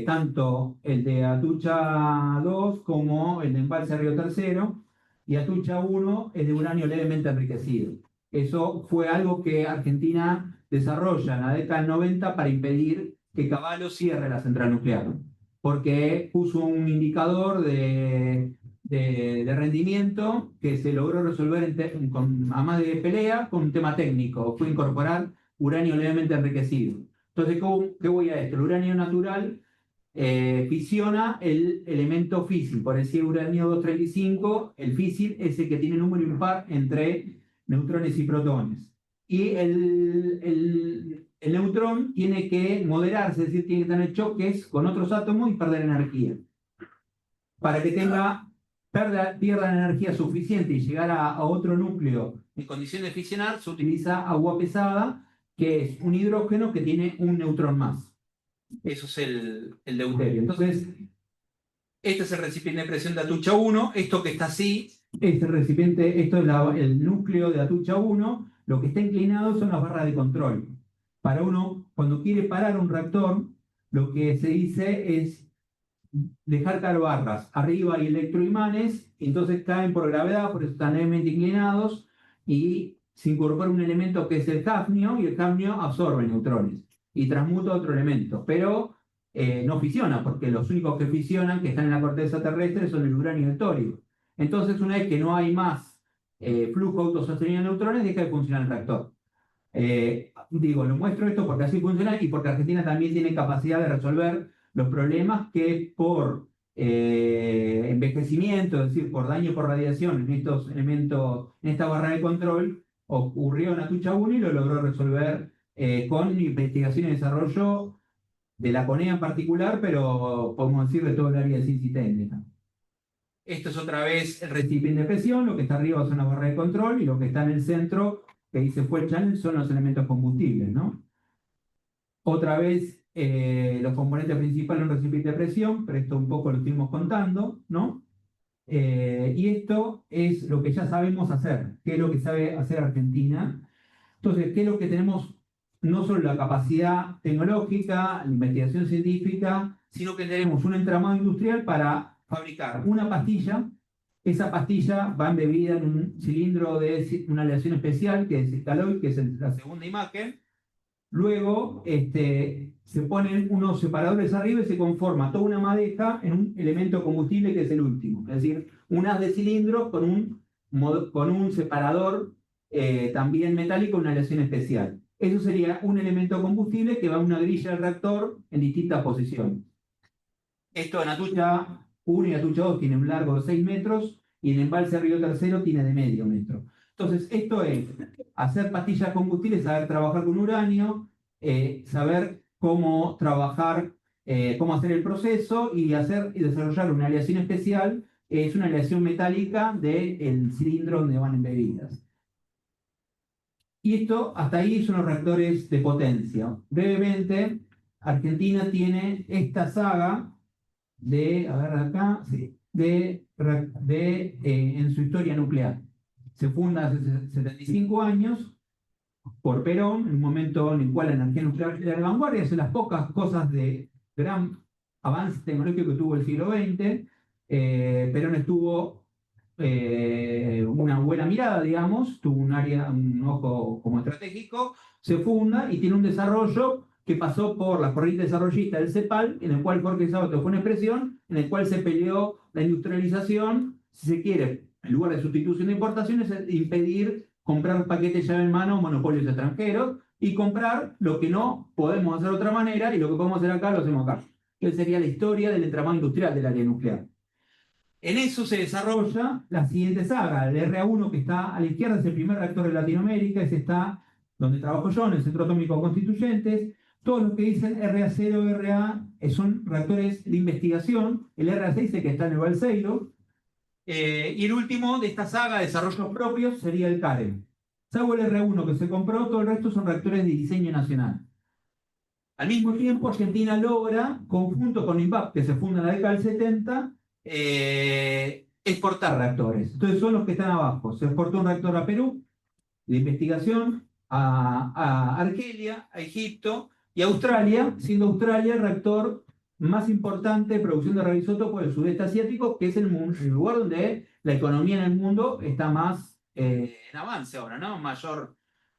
Tanto el de Atucha 2 como el de Embalse Río Tercero, y Atucha 1 es de uranio levemente enriquecido. Eso fue algo que Argentina desarrolla en la década del 90 para impedir que Cavallo cierre la central nuclear, porque puso un indicador de rendimiento que se logró resolver a más de pelea con un tema técnico, fue incorporar uranio levemente enriquecido. Entonces, ¿qué voy a esto? El uranio natural fisiona el elemento físil, por decir uranio 235, el físil es el que tiene número impar entre neutrones y protones. Y el neutrón tiene que moderarse, es decir, tiene que tener choques con otros átomos y perder energía. Para que pierda energía suficiente y llegar a otro núcleo en condición de fisionar, se utiliza agua pesada, que es un hidrógeno que tiene un neutrón más. Eso es el deuterio. Entonces, este es el recipiente de presión de Atucha 1. Esto que está así, este recipiente, esto es el núcleo de Atucha 1. Lo que está inclinado son las barras de control. Para uno, cuando quiere parar un reactor, lo que se dice es dejar caer barras. Arriba hay electroimanes, entonces caen por gravedad, por eso están levemente inclinados, y se incorpora un elemento que es el hafnio, y el hafnio absorbe neutrones y transmuta a otro elemento, pero no fisiona, porque los únicos que fisionan, que están en la corteza terrestre, son el uranio y el torio. Entonces, una vez que no hay más flujo autosostenido de neutrones, deja de funcionar el reactor. Lo muestro esto porque así funciona y porque Argentina también tiene capacidad de resolver los problemas que por envejecimiento, es decir, por daño por radiación en estos elementos, en esta barra de control, ocurrió en Atucha 1 y lo logró resolver con investigación y desarrollo de la CONEA en particular, pero podemos decir de todo el área de ciencia y técnica. Esto es otra vez el recipiente de presión, lo que está arriba son las barras de control y lo que está en el centro, que dice fuel channel, son los elementos combustibles, ¿no? Otra vez, los componentes principales de un recipiente de presión, pero esto un poco lo estuvimos contando, ¿no? Y esto es lo que ya sabemos hacer, qué es lo que sabe hacer Argentina. Entonces, ¿qué es lo que tenemos? No solo la capacidad tecnológica, la investigación científica, sino que tenemos un entramado industrial para fabricar una pastilla. Esa pastilla va embebida en un cilindro de una aleación especial, que es Scaloid, que es la segunda imagen. Luego se ponen unos separadores arriba y se conforma toda una madeja en un elemento combustible que es el último. Es decir, un haz de cilindros con un separador también metálico, una aleación especial. Eso sería un elemento combustible que va a una grilla del reactor en distintas posiciones. Esto en Atucha 1 y Atucha 2 tiene un largo de 6 metros y en Embalse Río Tercero tiene de medio metro. Entonces, esto es hacer pastillas combustibles, saber trabajar con uranio, saber cómo trabajar, cómo hacer el proceso y desarrollar una aleación especial, es una aleación metálica del cilindro donde van embebidas. Y esto, hasta ahí son los reactores de potencia. Brevemente, Argentina tiene esta saga en su historia nuclear. Se funda hace 75 años por Perón, en un momento en el cual la energía nuclear era de vanguardia, es de las pocas cosas de gran avance tecnológico que tuvo el siglo XX. Perón estuvo una buena mirada, digamos, tuvo un ojo como estratégico, se funda y tiene un desarrollo que pasó por la corriente desarrollista del CEPAL, en el cual Jorge Sabato fue una expresión, en el cual se peleó la industrialización, si se quiere, en lugar de sustitución de importaciones, es impedir comprar paquetes llave en mano, monopolios extranjeros, y comprar lo que no podemos hacer de otra manera, y lo que podemos hacer acá lo hacemos acá. Que sería la historia del entramado industrial del área nuclear. En eso se desarrolla la siguiente saga. El RA1, que está a la izquierda, es el primer reactor de Latinoamérica, ese está donde trabajo yo, en el Centro Atómico Constituyentes. Todos los que dicen RA0, RA son reactores de investigación. El RA6 que está en el Balseiro. Y el último de esta saga de desarrollos propios sería el CAREM. Salvo el R1 que se compró, todo el resto son reactores de diseño nacional. Al mismo tiempo, Argentina logra, conjunto con INVAP, que se funda en la década del 70, exportar reactores. Entonces son los que están abajo. Se exportó un reactor a Perú, de investigación, a Argelia, a Egipto y a Australia, siendo Australia el reactor más importante de producción de radioisótopos del sudeste asiático, que es el lugar donde la economía en el mundo está más en avance ahora, ¿no? Mayor.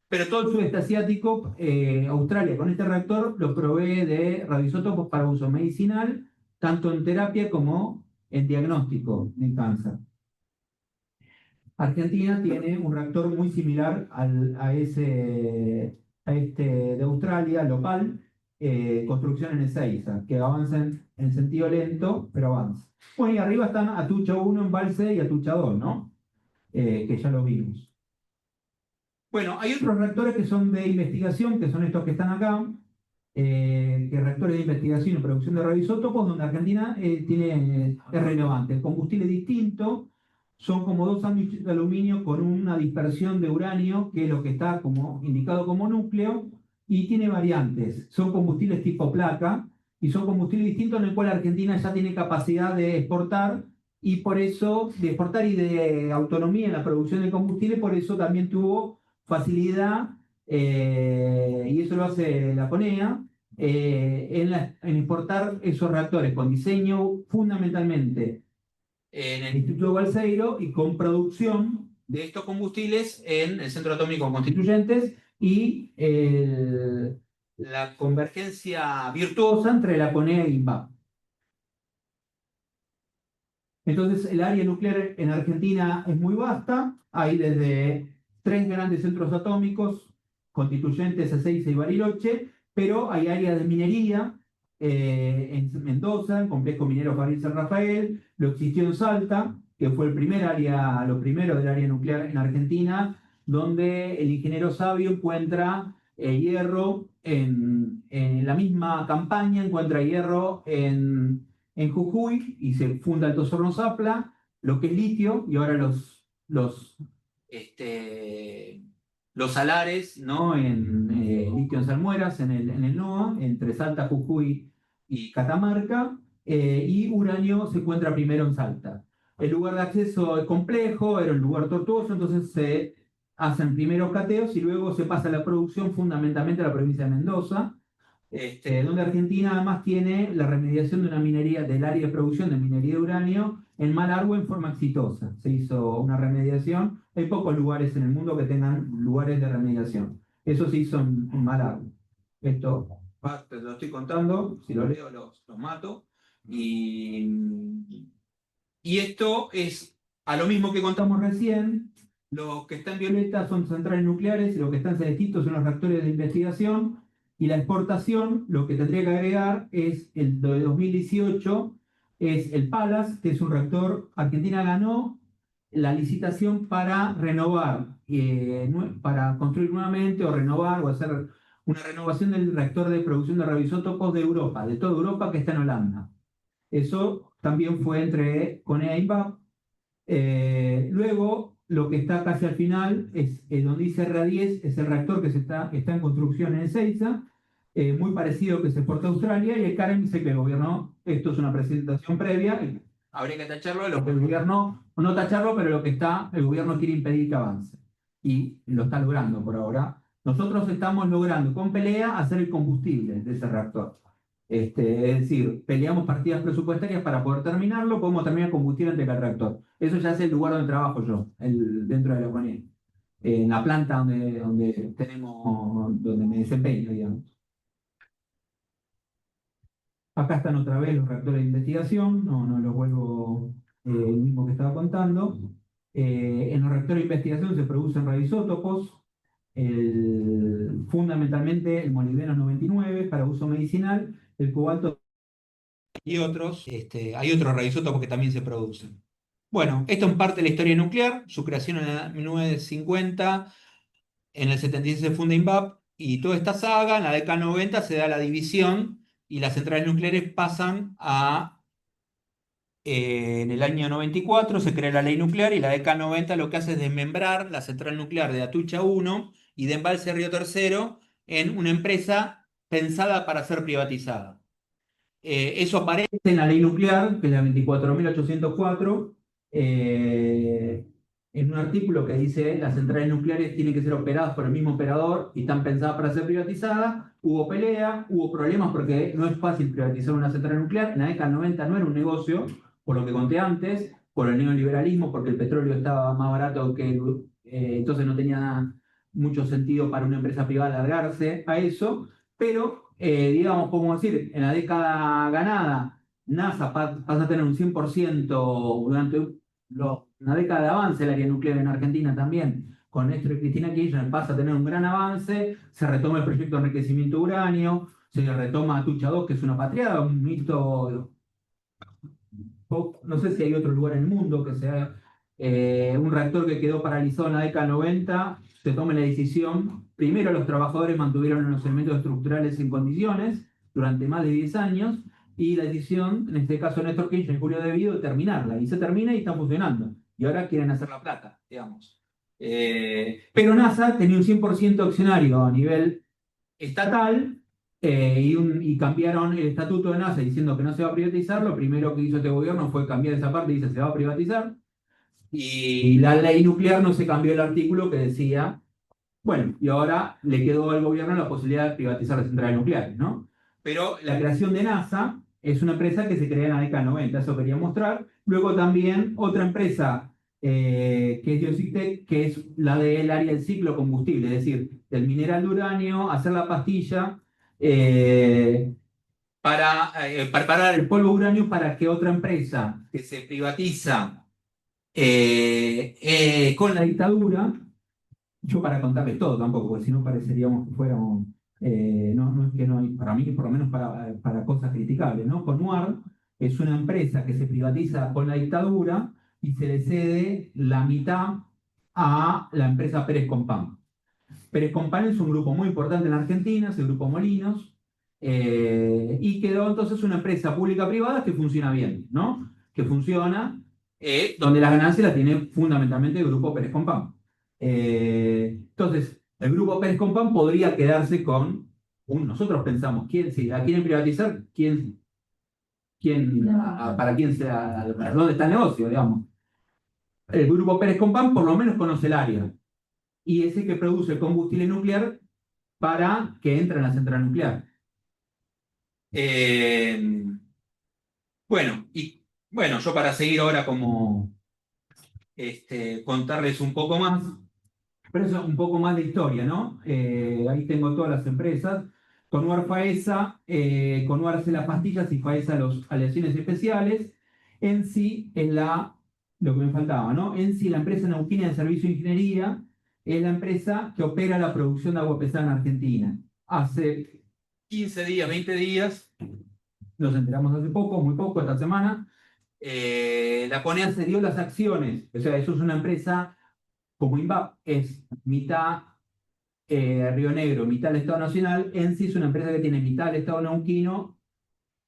Pero todo el sudeste asiático, Australia con este reactor lo provee de radioisótopos para uso medicinal, tanto en terapia como en diagnóstico de cáncer. Argentina tiene un reactor muy similar a este de Australia, local, construcción en Ezeiza, que avanza en sentido lento, pero avanza. Bueno, y arriba están Atucha 1 en Balse y Atucha 2, ¿no? Que ya lo vimos. Bueno, hay otros reactores que son de investigación, que son estos que están acá, que reactores de investigación y producción de radioisótopos, donde Argentina es relevante. El combustible es distinto, son como dos sándwiches de aluminio con una dispersión de uranio, que es lo que está como indicado como núcleo, y tiene variantes. Son combustibles tipo placa, y son combustibles distintos en el cual Argentina ya tiene capacidad de exportar, y por eso, de exportar y de autonomía en la producción de combustible, por eso también tuvo facilidad, y eso lo hace la CONEA, en exportar esos reactores con diseño fundamentalmente en el Instituto de Balseiro y con producción de estos combustibles en el Centro Atómico Constituyentes y la convergencia virtuosa entre la CONEA y INVAP. Entonces, el área nuclear en Argentina es muy vasta, hay desde 3 grandes centros atómicos, Constituyentes, Ezeiza y Bariloche, pero hay áreas de minería en Mendoza, el complejo minero Fabril San Rafael, lo existió en Salta, que fue el primer área, lo primero del área nuclear en Argentina, donde el ingeniero Sabio encuentra hierro en la misma campaña, encuentra hierro en Jujuy y se funda el Tosorno Zapla, lo que es litio, y ahora los salares, ¿no? En litio en Salmueras, en el NOA, entre Salta, Jujuy y Catamarca, y uranio se encuentra primero en Salta. El lugar de acceso es complejo, era un lugar tortuoso, entonces se hacen primero cateos y luego se pasa la producción fundamentalmente a la provincia de Mendoza, donde Argentina además tiene la remediación de una minería del área de producción de minería de uranio en Malargüe en forma exitosa. Se hizo una remediación. Hay pocos lugares en el mundo que tengan lugares de remediación. Eso se hizo en Malargüe. Esto te lo estoy contando, si lo leo los mato. Y esto es a lo mismo que contamos recién. Los que están en violeta son centrales nucleares y los que están en celestito son los reactores de investigación. Y la exportación, lo que tendría que agregar es el de 2018, es el Palas, que es un reactor. Argentina ganó la licitación para renovar, para construir nuevamente o renovar o hacer una renovación del reactor de producción de radioisótopos de Europa, de toda Europa, que está en Holanda. Eso también fue entre CONEA y INVAP. Luego, lo que está casi al final es donde dice RA10, es el reactor que está en construcción en Ezeiza, muy parecido que se exporta a Australia, y el CAREM dice que el gobierno, esto es una presentación previa, habría que tacharlo, lo que el gobierno, o no tacharlo, pero lo que está, el gobierno quiere impedir que avance. Y lo está logrando por ahora. Nosotros estamos logrando con pelea hacer el combustible de ese reactor. Es decir, peleamos partidas presupuestarias para poder terminarlo, podemos terminar combustible antes que el reactor. Eso ya es el lugar donde trabajo yo, dentro de la compañía. En la planta donde me desempeño, digamos. Acá están otra vez los reactores de investigación, no los vuelvo el mismo que estaba contando. En los reactores de investigación se producen radioisótopos, fundamentalmente el molibdeno 99 para uso medicinal, el cobalto y otros. Hay otros radioisótopos que también se producen. Bueno, esto en parte de la historia nuclear, su creación en el 1950, en el 76 se funda INVAP, y toda esta saga, en la década 90 se da la división y las centrales nucleares pasan en el año 94 se crea la ley nuclear, y la década 90 lo que hace es desmembrar la central nuclear de Atucha 1 y de Embalse Río Tercero en una empresa pensada para ser privatizada. Eso aparece en la ley nuclear, que es la 24.804, en un artículo que dice las centrales nucleares tienen que ser operadas por el mismo operador y están pensadas para ser privatizadas. Hubo pelea, hubo problemas porque no es fácil privatizar una central nuclear. En la década del 90 no era un negocio, por lo que conté antes, por el neoliberalismo, porque el petróleo estaba más barato entonces no tenía mucho sentido para una empresa privada alargarse a eso, pero digamos, podemos decir, en la década ganada, NASA pasa a tener un 100% durante una década de avance, el área nuclear en Argentina también, con Néstor y Cristina Kirchner pasa a tener un gran avance, se retoma el proyecto de enriquecimiento de uranio, se retoma Atucha 2, que es una patriada, un hito, no sé si hay otro lugar en el mundo que sea un reactor que quedó paralizado en la década 90, se tome la decisión. Primero los trabajadores mantuvieron los elementos estructurales en condiciones durante más de 10 años, y la decisión, en este caso Néstor Kirchner y Julio De Vido, de terminarla, y se termina y está funcionando. Y ahora quieren hacer la plata, digamos. Pero NASA tenía un 100% accionario a nivel estatal, y cambiaron el estatuto de NASA diciendo que no se va a privatizar. Lo primero que hizo este gobierno fue cambiar esa parte y dice se va a privatizar. Y la ley nuclear no se cambió el artículo que decía, bueno, y ahora le quedó al gobierno la posibilidad de privatizar las centrales nucleares, ¿no? Pero la creación de NASA es una empresa que se crea en la década 90, eso quería mostrar. Luego también otra empresa que es Diositec, que es la del área del ciclo combustible, es decir, del mineral de uranio, hacer la pastilla para preparar el polvo de uranio para que otra empresa que se privatiza con la dictadura. Yo para contarles todo tampoco, porque si no pareceríamos que fuéramos, no es que no hay, para mí, por lo menos para cosas criticables, ¿no? Conuar es una empresa que se privatiza con la dictadura y se le cede la mitad a la empresa Pérez Compán. Pérez Compán es un grupo muy importante en la Argentina, es el grupo Molinos, y quedó entonces una empresa pública-privada que funciona bien, ¿no? Que funciona, donde las ganancias las tiene fundamentalmente el grupo Pérez Compán. Entonces, el grupo Pérez Compán podría quedarse con nosotros pensamos, si la quieren privatizar, para quién sea, para dónde está el negocio, digamos. El grupo Pérez Compán por lo menos conoce el área, y es el que produce el combustible nuclear para que entre en la central nuclear. Bueno, yo para seguir ahora como contarles un poco más, pero eso es un poco más de historia, ¿no? Ahí tengo todas las empresas. Conuar Faesa, Conuar hace las pastillas y Faesa los aleaciones especiales. ENSI es lo que me faltaba, ¿no? ENSI, la empresa neuquina de servicio de ingeniería, es la empresa que opera la producción de agua pesada en Argentina. Hace 15 días, 20 días, nos enteramos hace poco, muy poco, esta semana, la CONEA cedió las acciones. O sea, eso es una empresa como INVAP, es mitad Río Negro, mitad el Estado Nacional. ENSI es una empresa que tiene mitad el Estado neuquino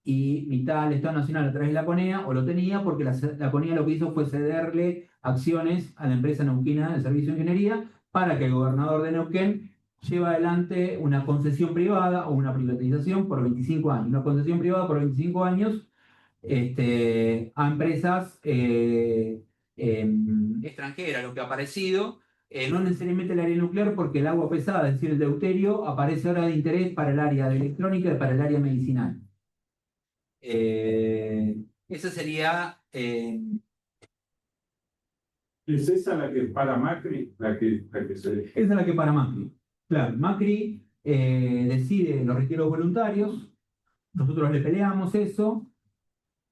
y mitad el Estado Nacional a través de la CONEA, o lo tenía porque la CONEA lo que hizo fue cederle acciones a la empresa neuquina de servicio de ingeniería para que el gobernador de Neuquén lleve adelante una concesión privada o una privatización por 25 años. Una concesión privada por 25 años a empresas extranjeras, lo que ha aparecido. No necesariamente el área nuclear, porque el agua pesada, es decir, el deuterio, aparece ahora de interés para el área de electrónica y para el área medicinal. Esa sería... ¿Es esa la que para Macri? La que se... Esa es la que para Macri. Claro, Macri decide los retiros voluntarios, nosotros le peleamos eso,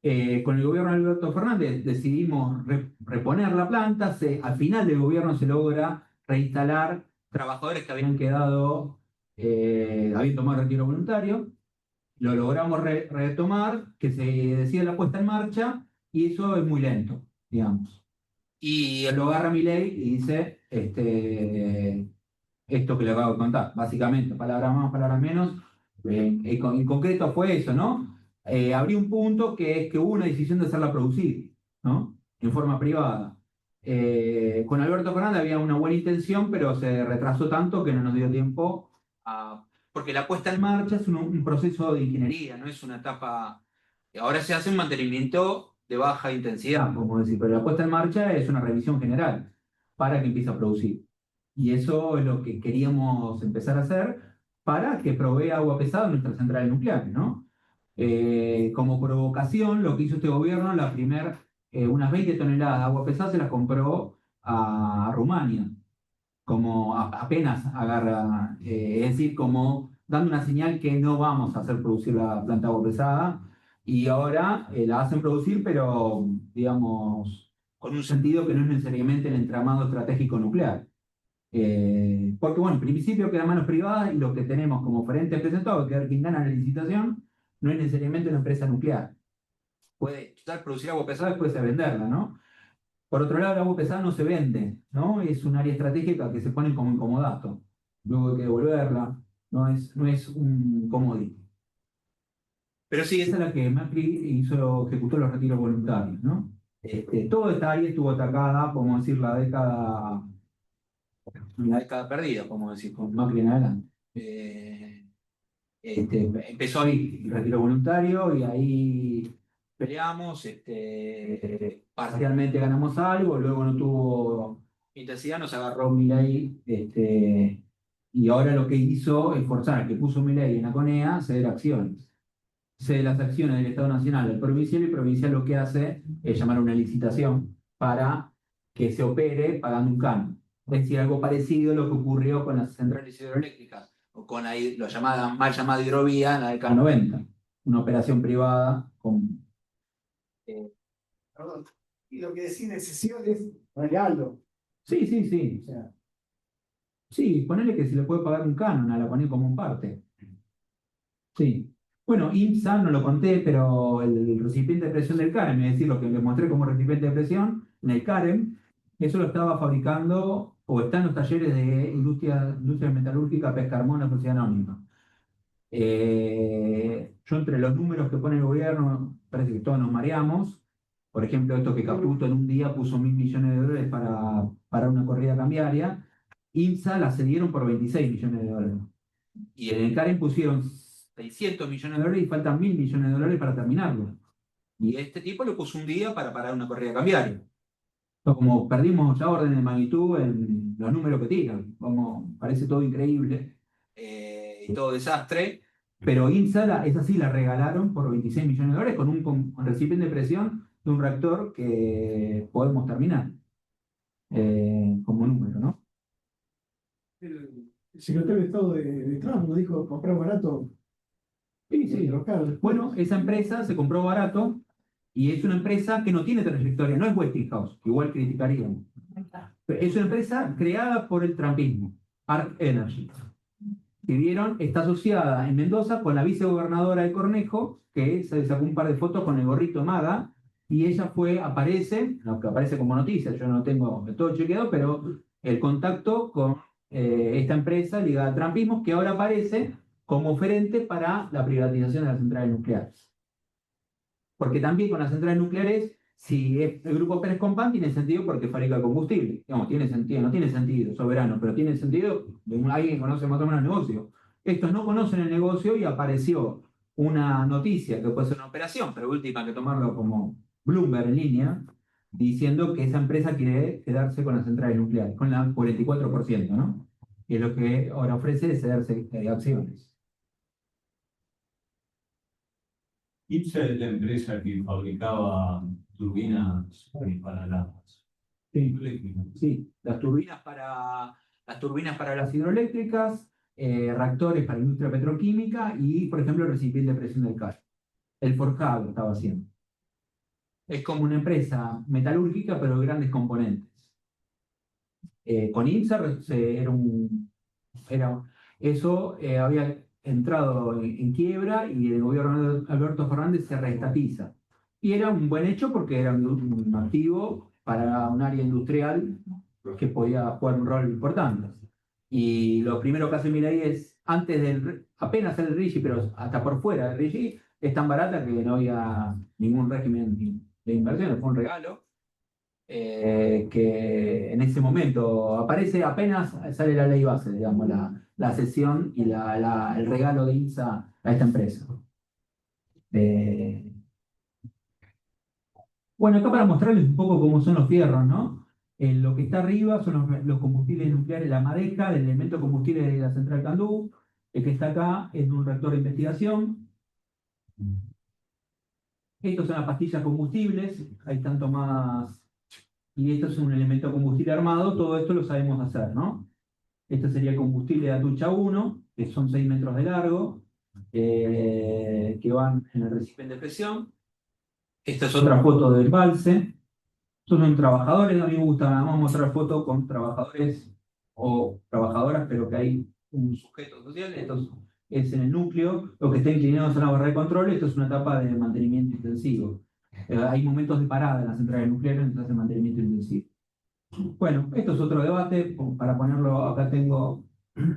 con el gobierno de Alberto Fernández decidimos reponer la planta, al final del gobierno se logra reinstalar trabajadores que habían quedado, habían tomado el retiro voluntario, lo logramos retomar, que se decide la puesta en marcha, y eso es muy lento, digamos. Y lo agarra Milei y dice, esto que le acabo de contar, básicamente, palabras más, palabras menos, en concreto fue eso, ¿no? Habría un punto que es que hubo una decisión de hacerla producir, ¿no? En forma privada. Con Alberto Fernández había una buena intención, pero se retrasó tanto que no nos dio tiempo a... Porque la puesta en marcha es un proceso de ingeniería, no es una etapa... Ahora se hace un mantenimiento de baja intensidad, como decir, pero la puesta en marcha es una revisión general para que empiece a producir. Y eso es lo que queríamos empezar a hacer para que provee agua pesada a nuestras centrales nucleares, ¿no? Como provocación, lo que hizo este gobierno, unas 20 toneladas de agua pesada se las compró a Rumania, como apenas agarra, es decir, como dando una señal que no vamos a hacer producir la planta de agua pesada, y ahora la hacen producir, pero, digamos, con un sentido que no es necesariamente el entramado estratégico nuclear. Porque, bueno, en principio queda en manos privadas y lo que tenemos como frente presentado, que es quien gana la licitación, no es necesariamente una empresa nuclear. Puede producir agua pesada y después de venderla, ¿no? Por otro lado, el agua pesada no se vende, ¿no? Es un área estratégica que se pone como incomodato. Luego hay que devolverla, no es un commodity. Pero sí, esa es la que Macri ejecutó los retiros voluntarios, ¿no? Toda esta área estuvo atacada, podemos decir, la década perdida, podemos decir, con Macri en adelante. Empezó ahí el retiro voluntario y ahí peleamos, parcialmente ganamos algo, luego no tuvo intensidad, nos agarró Milei, y ahora lo que hizo es forzar a que puso Milei en la CONEA a ceder acciones. Cede las acciones del Estado Nacional al provincial, y el provincial lo que hace es llamar a una licitación para que se opere pagando un canon. Es decir, algo parecido a lo que ocurrió con las centrales hidroeléctricas, o con ahí, mal llamada hidrovía en la década 90, una operación privada con... Perdón. Y lo que decide excesión es regalo. Sí, sí, sí. O sea, Sí, ponele que se le puede pagar un canon a la CONEA como un parte. Sí. Bueno, IMSA no lo conté, pero el recipiente de presión del CAREM, es decir, lo que les mostré como recipiente de presión en el CAREM, eso lo estaba fabricando o está en los talleres de industria metalúrgica Pesca Carmona Sociedad Anónima. Yo entre los números que pone el gobierno, parece que todos nos mareamos. Por ejemplo, esto que Caputo en un día puso 1.000 millones de dólares para una corrida cambiaria, IMSA la cedieron por 26 millones de dólares. Y en el CAREM pusieron 600 millones de dólares y faltan 1.000 millones de dólares para terminarlo. Y este tipo lo puso un día para parar una corrida cambiaria. Entonces, como perdimos la orden de magnitud en los números que tiran, como parece todo increíble y todo desastre, pero INSA, esa sí la regalaron por 26 millones de dólares con un recipiente de presión de un reactor que podemos terminar como número, ¿no? el secretario de Estado de Trump nos dijo comprar barato. Sí, sí. Bueno, esa empresa se compró barato y es una empresa que no tiene trayectoria, no es Westinghouse, que igual criticaríamos. Es una empresa creada por el trumpismo, Arc Energy. Si vieron, está asociada en Mendoza con la vicegobernadora de Cornejo, que se sacó un par de fotos con el gorrito MAGA, y ella aparece, lo que aparece como noticia, yo no tengo todo chequeado, pero el contacto con esta empresa ligada al trumpismo, que ahora aparece como oferente para la privatización de las centrales nucleares. Porque también con las centrales nucleares, si es el grupo Pérez Compán, tiene sentido porque fabrica combustible. Digamos, tiene sentido, no tiene sentido, soberano, pero tiene sentido de alguien que conoce más o menos el negocio. Estos no conocen el negocio y apareció una noticia que puede ser una operación, pero última hay que tomarlo como Bloomberg en línea, diciendo que esa empresa quiere quedarse con las centrales nucleares, con el 44%, ¿no? Y es lo que ahora ofrece es cederse acciones. IPSA es la empresa que fabricaba turbinas para las Sí. eléctricas. Sí, las turbinas para las hidroeléctricas, reactores para la industria petroquímica y, por ejemplo, el recipiente de presión del calcio. El forjado estaba haciendo. Es como una empresa metalúrgica, pero de grandes componentes. Con INSA eso había entrado en quiebra y el gobierno de Alberto Fernández se reestatiza. Y era un buen hecho porque era un activo para un área industrial que podía jugar un rol importante. Y lo primero que hace Milei es, apenas el RIGI, pero hasta por fuera del RIGI, es tan barata que no había ningún régimen de inversiones, fue un regalo. Que en ese momento aparece apenas sale la ley base, digamos, la cesión y el regalo de INSA a esta empresa. Bueno, acá para mostrarles un poco cómo son los fierros, ¿no? Lo que está arriba son los combustibles nucleares, la madeja, el elemento combustible de la central Candú. El que está acá es un reactor de investigación. Estos son las pastillas combustibles, hay tanto más. Y esto es un elemento combustible armado, todo esto lo sabemos hacer, ¿no? Este sería el combustible de Atucha 1, que son 6 metros de largo, que van en el recipiente de presión. Esta es otra foto del embalse. Estos son trabajadores, a mí me gusta nada más mostrar fotos con trabajadores o trabajadoras, pero que hay un sujeto social. Esto es en el núcleo, lo que está inclinado es la barra de control, esto es una etapa de mantenimiento intensivo. Hay momentos de parada en las centrales nucleares, entonces hace mantenimiento intensivo. Bueno, esto es otro debate, para ponerlo, acá tengo,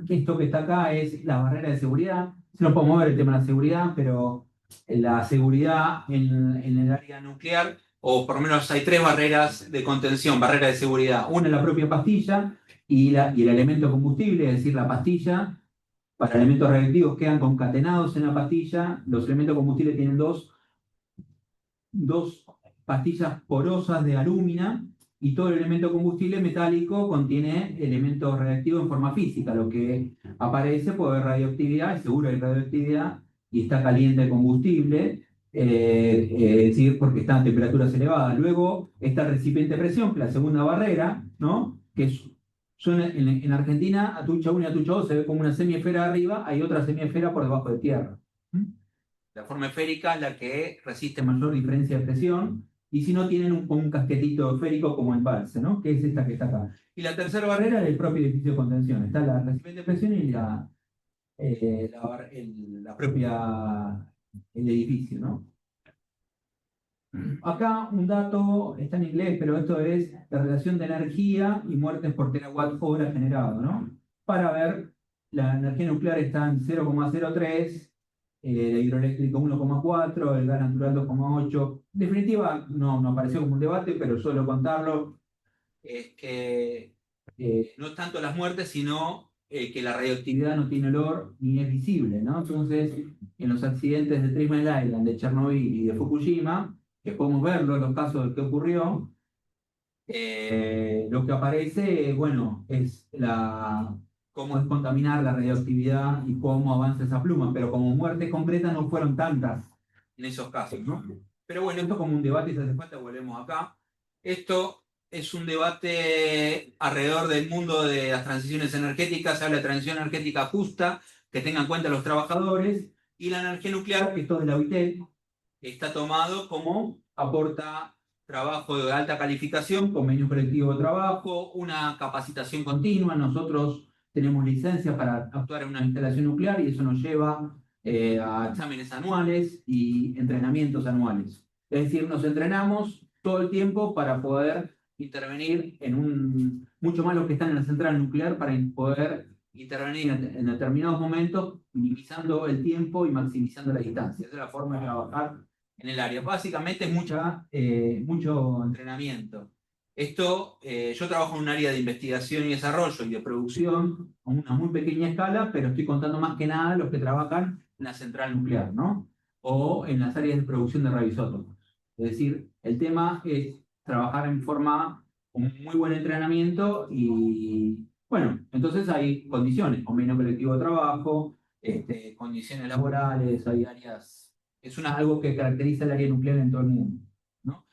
esto que está acá es la barrera de seguridad. Se no podemos ver el tema de la seguridad, pero la seguridad en el área nuclear, o por lo menos hay 3 barreras de contención, barrera de seguridad. Una es la propia pastilla y el elemento combustible, es decir, la pastilla. Para elementos reactivos quedan concatenados en la pastilla. Los elementos combustibles tienen dos pastillas porosas de alúmina y todo el elemento combustible metálico contiene elementos reactivos en forma física. Lo que aparece puede haber radioactividad, es seguro hay radioactividad y está caliente el combustible, es decir, porque está a temperaturas elevadas. Luego está el recipiente de presión, que es la segunda barrera, ¿no? En Argentina, Atucha 1 y Atucha 2 se ve como una semiesfera arriba, hay otra semiesfera por debajo de tierra. La forma esférica es la que resiste mayor diferencia de presión, y si no tienen un casquetito esférico como embalse, ¿no? Que es esta que está acá. Y la tercera barrera es el propio edificio de contención. Está la recipiente de presión y el edificio, ¿no? Acá un dato, está en inglés, pero esto es la relación de energía y muertes por terawatt hora generado, ¿no? Para ver, la energía nuclear está en 0,03, la hidroeléctrica 1,4, el gas natural 2,8. En definitiva, no apareció como un debate, pero suelo contarlo. Es que no es tanto las muertes, sino que la radioactividad no tiene olor ni es visible, ¿no? Entonces, en los accidentes de Three Mile Island, de Chernobyl y de Fukushima, que podemos verlo en los casos de que ocurrió, lo que aparece, bueno, es cómo es contaminar la radioactividad y cómo avanza esa pluma, pero como muertes concretas no fueron tantas en esos casos, ¿no? Pero bueno, esto como un debate, si hace falta, volvemos acá. Esto es un debate alrededor del mundo de las transiciones energéticas. Se habla de transición energética justa, que tenga en cuenta a los trabajadores, y la energía nuclear, que esto es de la OIT, está tomado como aporta trabajo de alta calificación, convenio colectivo de trabajo, una capacitación continua. Nosotros tenemos licencia para actuar en una instalación nuclear y eso nos lleva a exámenes anuales y entrenamientos anuales. Es decir, nos entrenamos todo el tiempo para poder intervenir mucho más los que están en la central nuclear, para poder intervenir en determinados momentos, minimizando el tiempo y maximizando la distancia. Esa es la forma de trabajar en el área. Básicamente es mucho entrenamiento. Yo trabajo en un área de investigación y desarrollo y de producción a una muy pequeña escala, pero estoy contando más que nada los que trabajan en la central nuclear, ¿no? O en las áreas de producción de radioisótopos. Es decir, el tema es trabajar en forma con muy buen entrenamiento y, bueno, entonces hay condiciones, convenio colectivo de trabajo, condiciones laborales, hay áreas algo que caracteriza el área nuclear en todo el mundo, ¿no?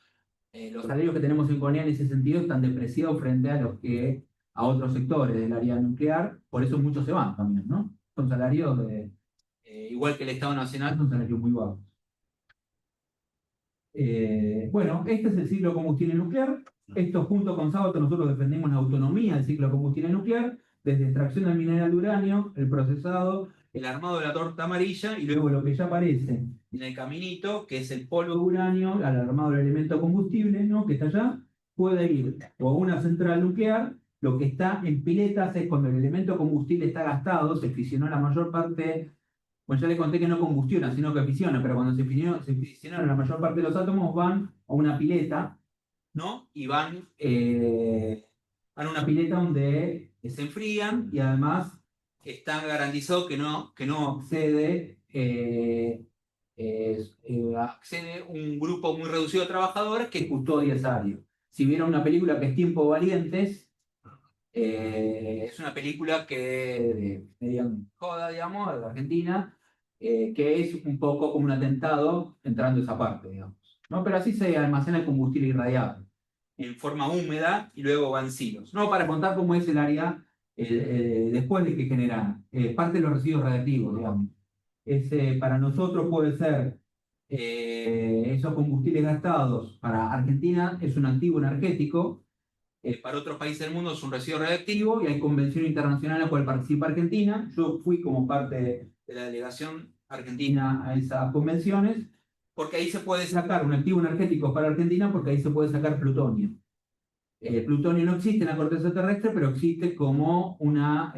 Los salarios que tenemos en Corea en ese sentido están depreciados frente a otros sectores del área nuclear, por eso muchos se van también, ¿no? Son salarios igual que el Estado Nacional, son salarios muy bajos. Bueno, este es el ciclo de combustible nuclear. Esto junto con Sábato nosotros defendemos la autonomía del ciclo de combustible nuclear, desde extracción del mineral de uranio, el procesado, el armado de la torta amarilla y luego lo que ya aparece en el caminito, que es el polvo de uranio, al armado del elemento combustible, ¿no? Que está allá, puede ir o a una central nuclear. Lo que está en piletas es cuando el elemento combustible está gastado, se fisionó la mayor parte. Bueno, ya le conté que no combustiona, sino que fisiona, pero cuando se fisionan la mayor parte de los átomos van a una pileta, ¿no? Y van a una pileta donde se enfrían y además está garantizado que no accede un grupo muy reducido de trabajadores que custodia esa área. Si vieron una película que es Tiempo Valientes, es una película que media joda, digamos, de Argentina, que es un poco como un atentado entrando esa parte, digamos, ¿no? Pero así se almacena el combustible irradiado en forma húmeda y luego van silos, ¿no? Para contar cómo es el área después de que generan parte de los residuos radiactivos, digamos. Para nosotros puede ser esos combustibles gastados. Para Argentina es un activo energético. Para otros países del mundo es un residuo radioactivo y hay convención internacional a la cual participa Argentina. Yo fui como parte de la delegación argentina a esas convenciones, porque ahí se puede sacar un activo energético para Argentina, porque ahí se puede sacar plutonio. El plutonio no existe en la corteza terrestre, pero existe como una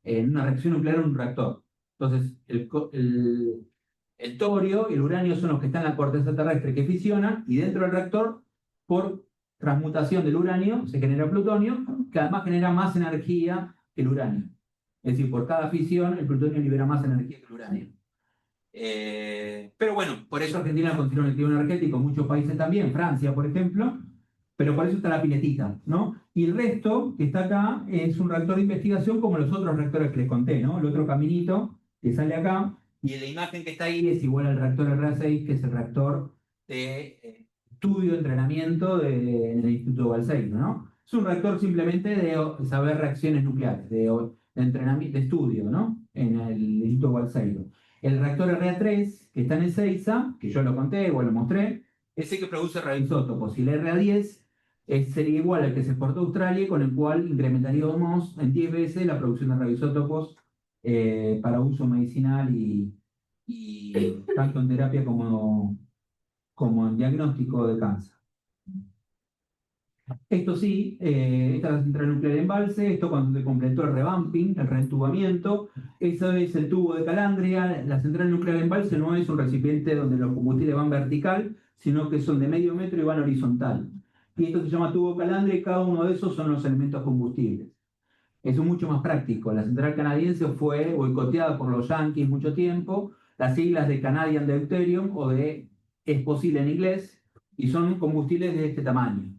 reacción nuclear en un reactor. Entonces, el torio y el uranio son los que están en la corteza terrestre que fisionan, y dentro del reactor, por transmutación del uranio, se genera plutonio, que además genera más energía que el uranio. Es decir, por cada fisión, el plutonio libera más energía que el uranio. Pero bueno, por eso Argentina considera un activo energético, muchos países también, Francia, por ejemplo, pero por eso está la piletita, ¿no? Y el resto que está acá es un reactor de investigación como los otros reactores que les conté, ¿no? El otro caminito que sale acá, y la imagen que está ahí es igual al reactor RA6, que es el reactor de estudio, entrenamiento en el Instituto Balseiro, ¿no? Es un reactor simplemente de saber reacciones nucleares, de entrenamiento, de estudio, ¿no? En el Instituto Balseiro. El reactor RA3, que está en Ezeiza, que yo lo conté o lo mostré, es el que produce radioisótopos. Y el RA10 sería igual al que se exportó a Australia, con el cual incrementaríamos en 10 veces la producción de radioisótopos para uso medicinal y tanto en terapia como en diagnóstico de cáncer. Esto sí, esta es la central nuclear de embalse, esto cuando se completó el revamping, el reentubamiento, eso es el tubo de Calandria. La central nuclear de embalse no es un recipiente donde los combustibles van vertical, sino que son de medio metro y van horizontal. Y esto se llama tubo Calandria y cada uno de esos son los elementos combustibles. Eso es mucho más práctico. La central canadiense fue boicoteada por los yanquis mucho tiempo, las siglas de Canadian Deuterium o de es posible en inglés, y son combustibles de este tamaño.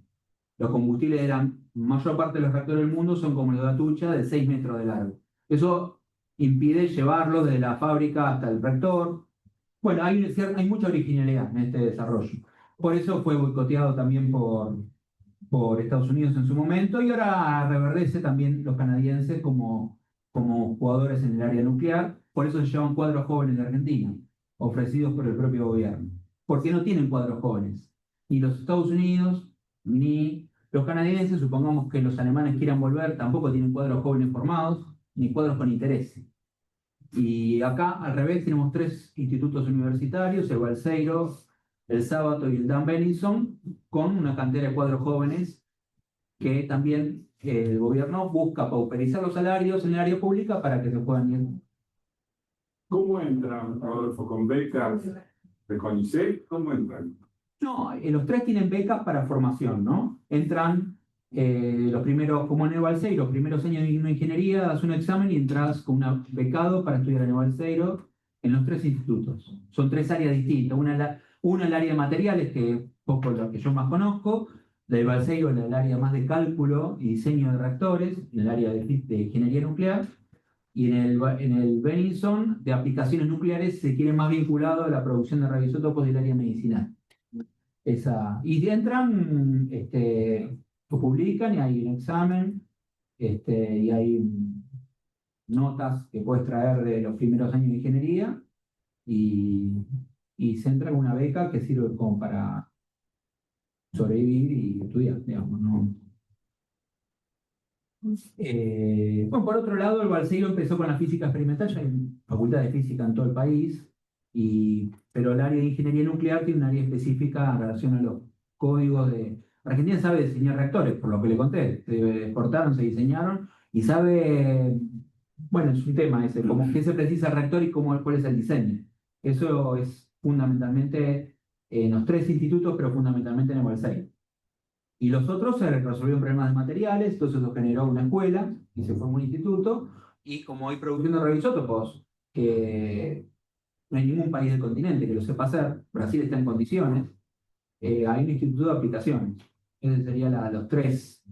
Los combustibles de la mayor parte de los reactores del mundo son como los de Atucha, de 6 metros de largo. Eso impide llevarlos desde la fábrica hasta el reactor. Bueno, hay mucha originalidad en este desarrollo. Por eso fue boicoteado también por Estados Unidos en su momento, y ahora reverdece también los canadienses como jugadores en el área nuclear. Por eso se llevan cuadros jóvenes de Argentina, ofrecidos por el propio gobierno. Porque no tienen cuadros jóvenes. Ni los Estados Unidos, ni los canadienses, supongamos que los alemanes quieran volver, tampoco tienen cuadros jóvenes formados, ni cuadros con interés. Y acá, al revés, tenemos 3 institutos universitarios, el Balseiro, el Sábato y el Dan Benningson, con una cantera de cuadros jóvenes que también el gobierno busca pauperizar los salarios en el área pública para que se puedan ir. ¿Cómo entran, Rodolfo, con becas de CONICET? ¿Cómo entran? No, los 3 tienen becas para formación, ¿no? Entran los primeros, como en el Balseiro, los primeros años de ingeniería, das un examen y entras con un becado para estudiar en el Balseiro en los 3 institutos. Son 3 áreas distintas. Una el área de materiales, que es poco lo que yo más conozco, del Balseiro en el área más de cálculo y diseño de reactores, en el área de ingeniería nuclear, y en el Benison de aplicaciones nucleares se quiere más vinculado a la producción de radioisótopos del área medicinal. Y entran, lo publican y hay un examen, y hay notas que puedes traer de los primeros años de ingeniería y se entra en una beca que sirve como para sobrevivir y estudiar, digamos, ¿no? Bueno, por otro lado, el Balseiro empezó con la física experimental, ya hay facultad de física en todo el país, pero el área de ingeniería nuclear tiene un área específica en relación a los códigos de... Argentina sabe diseñar reactores, por lo que le conté, se exportaron, se diseñaron, y sabe, bueno, es un tema ese, como qué se precisa el reactor y cuál es el diseño. Eso es fundamentalmente en los 3 institutos, pero fundamentalmente en el Balseiro. Y los otros se resolvieron problemas de materiales, entonces eso generó una escuela y se formó un instituto. Y como hay producción de radioisótopos, que no hay ningún país del continente que lo sepa hacer, Brasil está en condiciones, hay un instituto de aplicaciones. Esos serían los 3.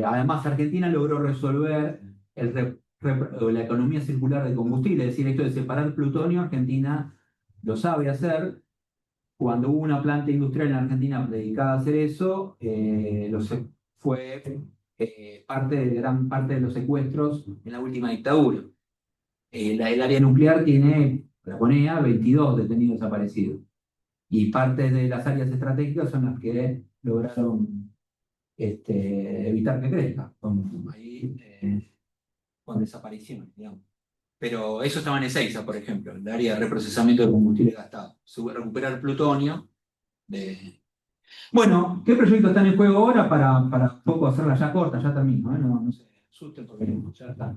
Además, Argentina logró resolver la economía circular de combustible, es decir, esto de separar plutonio, Argentina lo sabe hacer. Cuando hubo una planta industrial en Argentina dedicada a hacer eso, fue gran parte de los secuestros en la última dictadura. El área nuclear tiene, la CONEA, 22 detenidos desaparecidos. Y parte de las áreas estratégicas son las que lograron evitar que crezca, con desaparición, digamos. Pero eso estaba en Ezeiza, por ejemplo, el área de reprocesamiento de combustible gastado. Recuperar plutonio. Bueno, ¿qué proyectos están en juego ahora para un poco hacerla ya corta? Ya termino, no se asusten porque ya está.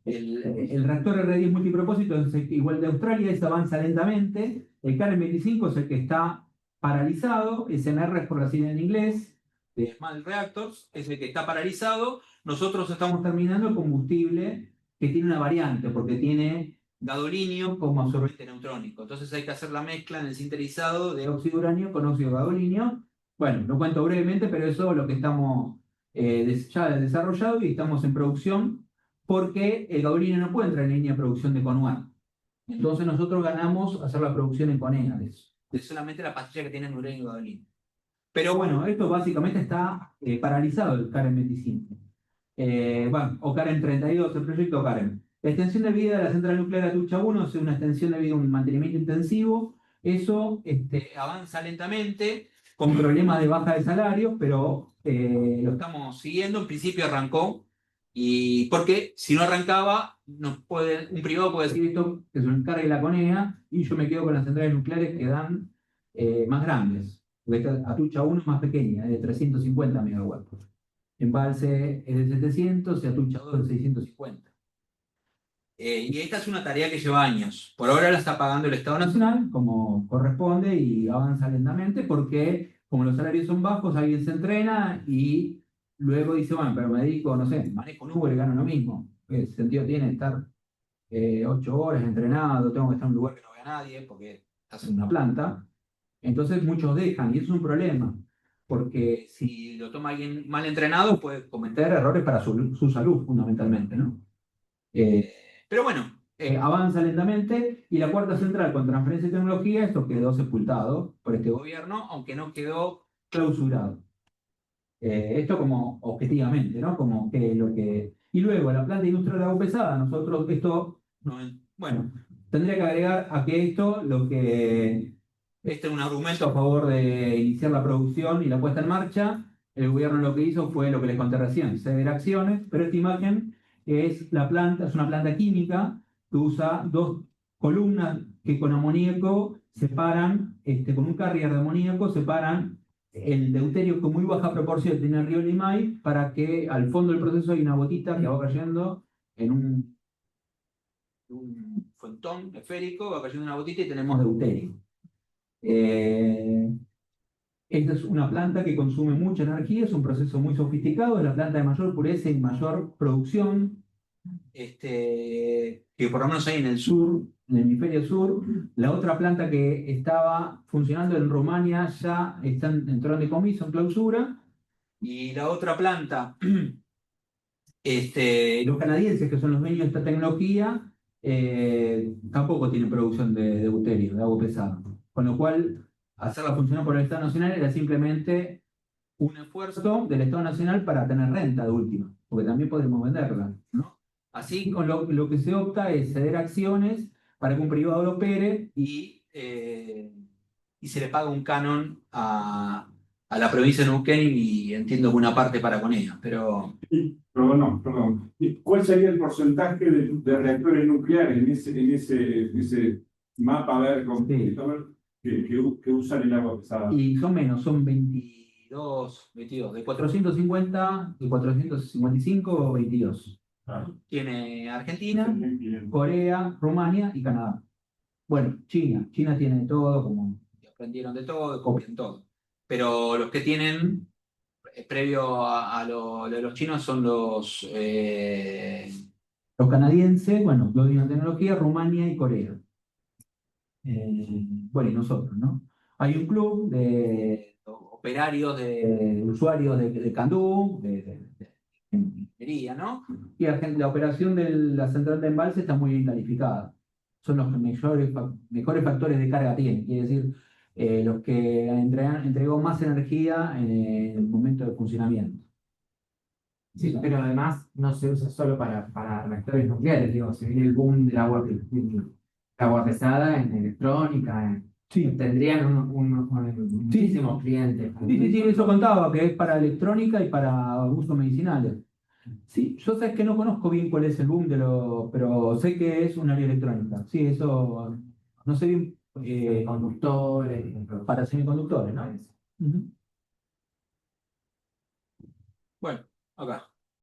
El reactor R10 multipropósito es igual de Australia, ese avanza lentamente. El Karen 25 es el que está paralizado, SMR es por la sigla en inglés, de Small Reactors, es el que está paralizado. Nosotros estamos terminando el combustible que tiene una variante, porque tiene gadolinio como absorbente neutrónico. Entonces hay que hacer la mezcla en el sinterizado de óxido de uranio con óxido de gadolinio. Bueno, lo cuento brevemente, pero eso es lo que estamos ya desarrollado y estamos en producción, porque el gadolinio no puede entrar en línea de producción de CONUAR. Entonces nosotros ganamos hacer la producción en CONEA de solamente la pastilla que tiene uranio y gadolinio. Pero bueno, esto básicamente está paralizado, el Karen 25. O Karen 32, el proyecto Karen. La extensión de vida de la central nuclear Atucha 1 es una extensión de vida, un mantenimiento intensivo. Eso avanza lentamente, con problemas de baja de salarios, pero lo estamos siguiendo. En principio arrancó, y porque si no arrancaba, un privado puede decir esto, que se lo encargue la CONEA, y yo me quedo con las centrales nucleares que dan más grandes. Porque Atucha 1 es más pequeña, es de 350 megawatts. Embalse es de 700 y Atucha 2 de 650. Y esta es una tarea que lleva años. Por ahora la está pagando el Estado Nacional, como corresponde, y avanza lentamente porque, como los salarios son bajos, alguien se entrena y luego dice, bueno, pero me dedico, no sé, manejo un Uber y gano lo mismo. ¿Qué sentido tiene estar 8 horas entrenado? Tengo que estar en un lugar que no vea a nadie porque estás en una planta. Entonces muchos dejan, y eso es un problema, porque si lo toma alguien mal entrenado puede cometer errores para su salud, fundamentalmente, ¿no? Pero bueno, avanza lentamente, y la cuarta central con transferencia de tecnología, esto quedó sepultado por este gobierno, aunque no quedó clausurado. Esto como objetivamente, ¿no? Como que lo que... Y luego la planta industrial de agua pesada, nosotros bueno, tendría que agregar a que esto lo que... Este es un argumento a favor de iniciar la producción y la puesta en marcha. El gobierno lo que hizo fue lo que les conté recién, ceder acciones, pero esta imagen es una planta química que usa 2 columnas que con amoníaco separan, con un carrier de amoníaco, separan el deuterio con muy baja proporción tiene el río Limay, para que al fondo del proceso hay una gotita que va cayendo en un fuentón esférico, va cayendo una gotita y tenemos deuterio. Esta es una planta que consume mucha energía, es un proceso muy sofisticado, es la planta de mayor pureza y mayor producción, que por lo menos hay en el sur, en el hemisferio sur. La otra planta que estaba funcionando en Rumania ya entró en decomiso, en clausura, y la otra planta Los canadienses, que son los dueños de esta tecnología, tampoco tienen producción de deuterio, de agua pesada. Con lo cual, hacerla funcionar por el Estado Nacional era simplemente un esfuerzo del Estado Nacional para tener renta de última, porque también podemos venderla, ¿no? Así, con lo que se opta es ceder acciones para que un privado lo opere y se le paga un canon a la provincia de Neuquén y entiendo que una parte para con ella, pero Perdón. ¿Y cuál sería el porcentaje de reactores nucleares en ese mapa verde Sí. que usan el agua pesada? y son menos, son 22, de 455 o 22. Ah, Tiene Argentina, bien. Corea, Rumania y Canadá. Bueno, China tiene todo, como aprendieron de todo, copian todo. Pero los que tienen, previo a lo de los chinos, son los canadienses, bueno, los de tecnología, Rumania y Corea. Bueno, y nosotros, ¿no? Hay un club de operarios, de usuarios de Candú, de ingeniería, ¿no? Y la operación de la central de embalse está muy bien calificada. Son los mejores factores de carga tienen, quiere decir, los que entregó más energía en el momento de funcionamiento. Sí, pero además no se usa solo para reactores nucleares, digo, se viene el boom del agua pesada en electrónica, Sí. tendrían muchísimos clientes. Sí, eso contaba, que es para electrónica y para usos medicinales. Sí, yo sé que no conozco bien cuál es el boom pero sé que es un área electrónica. Sí, eso, no sé bien, Conductores, para semiconductores, ¿no? Ujú. Bueno, acá.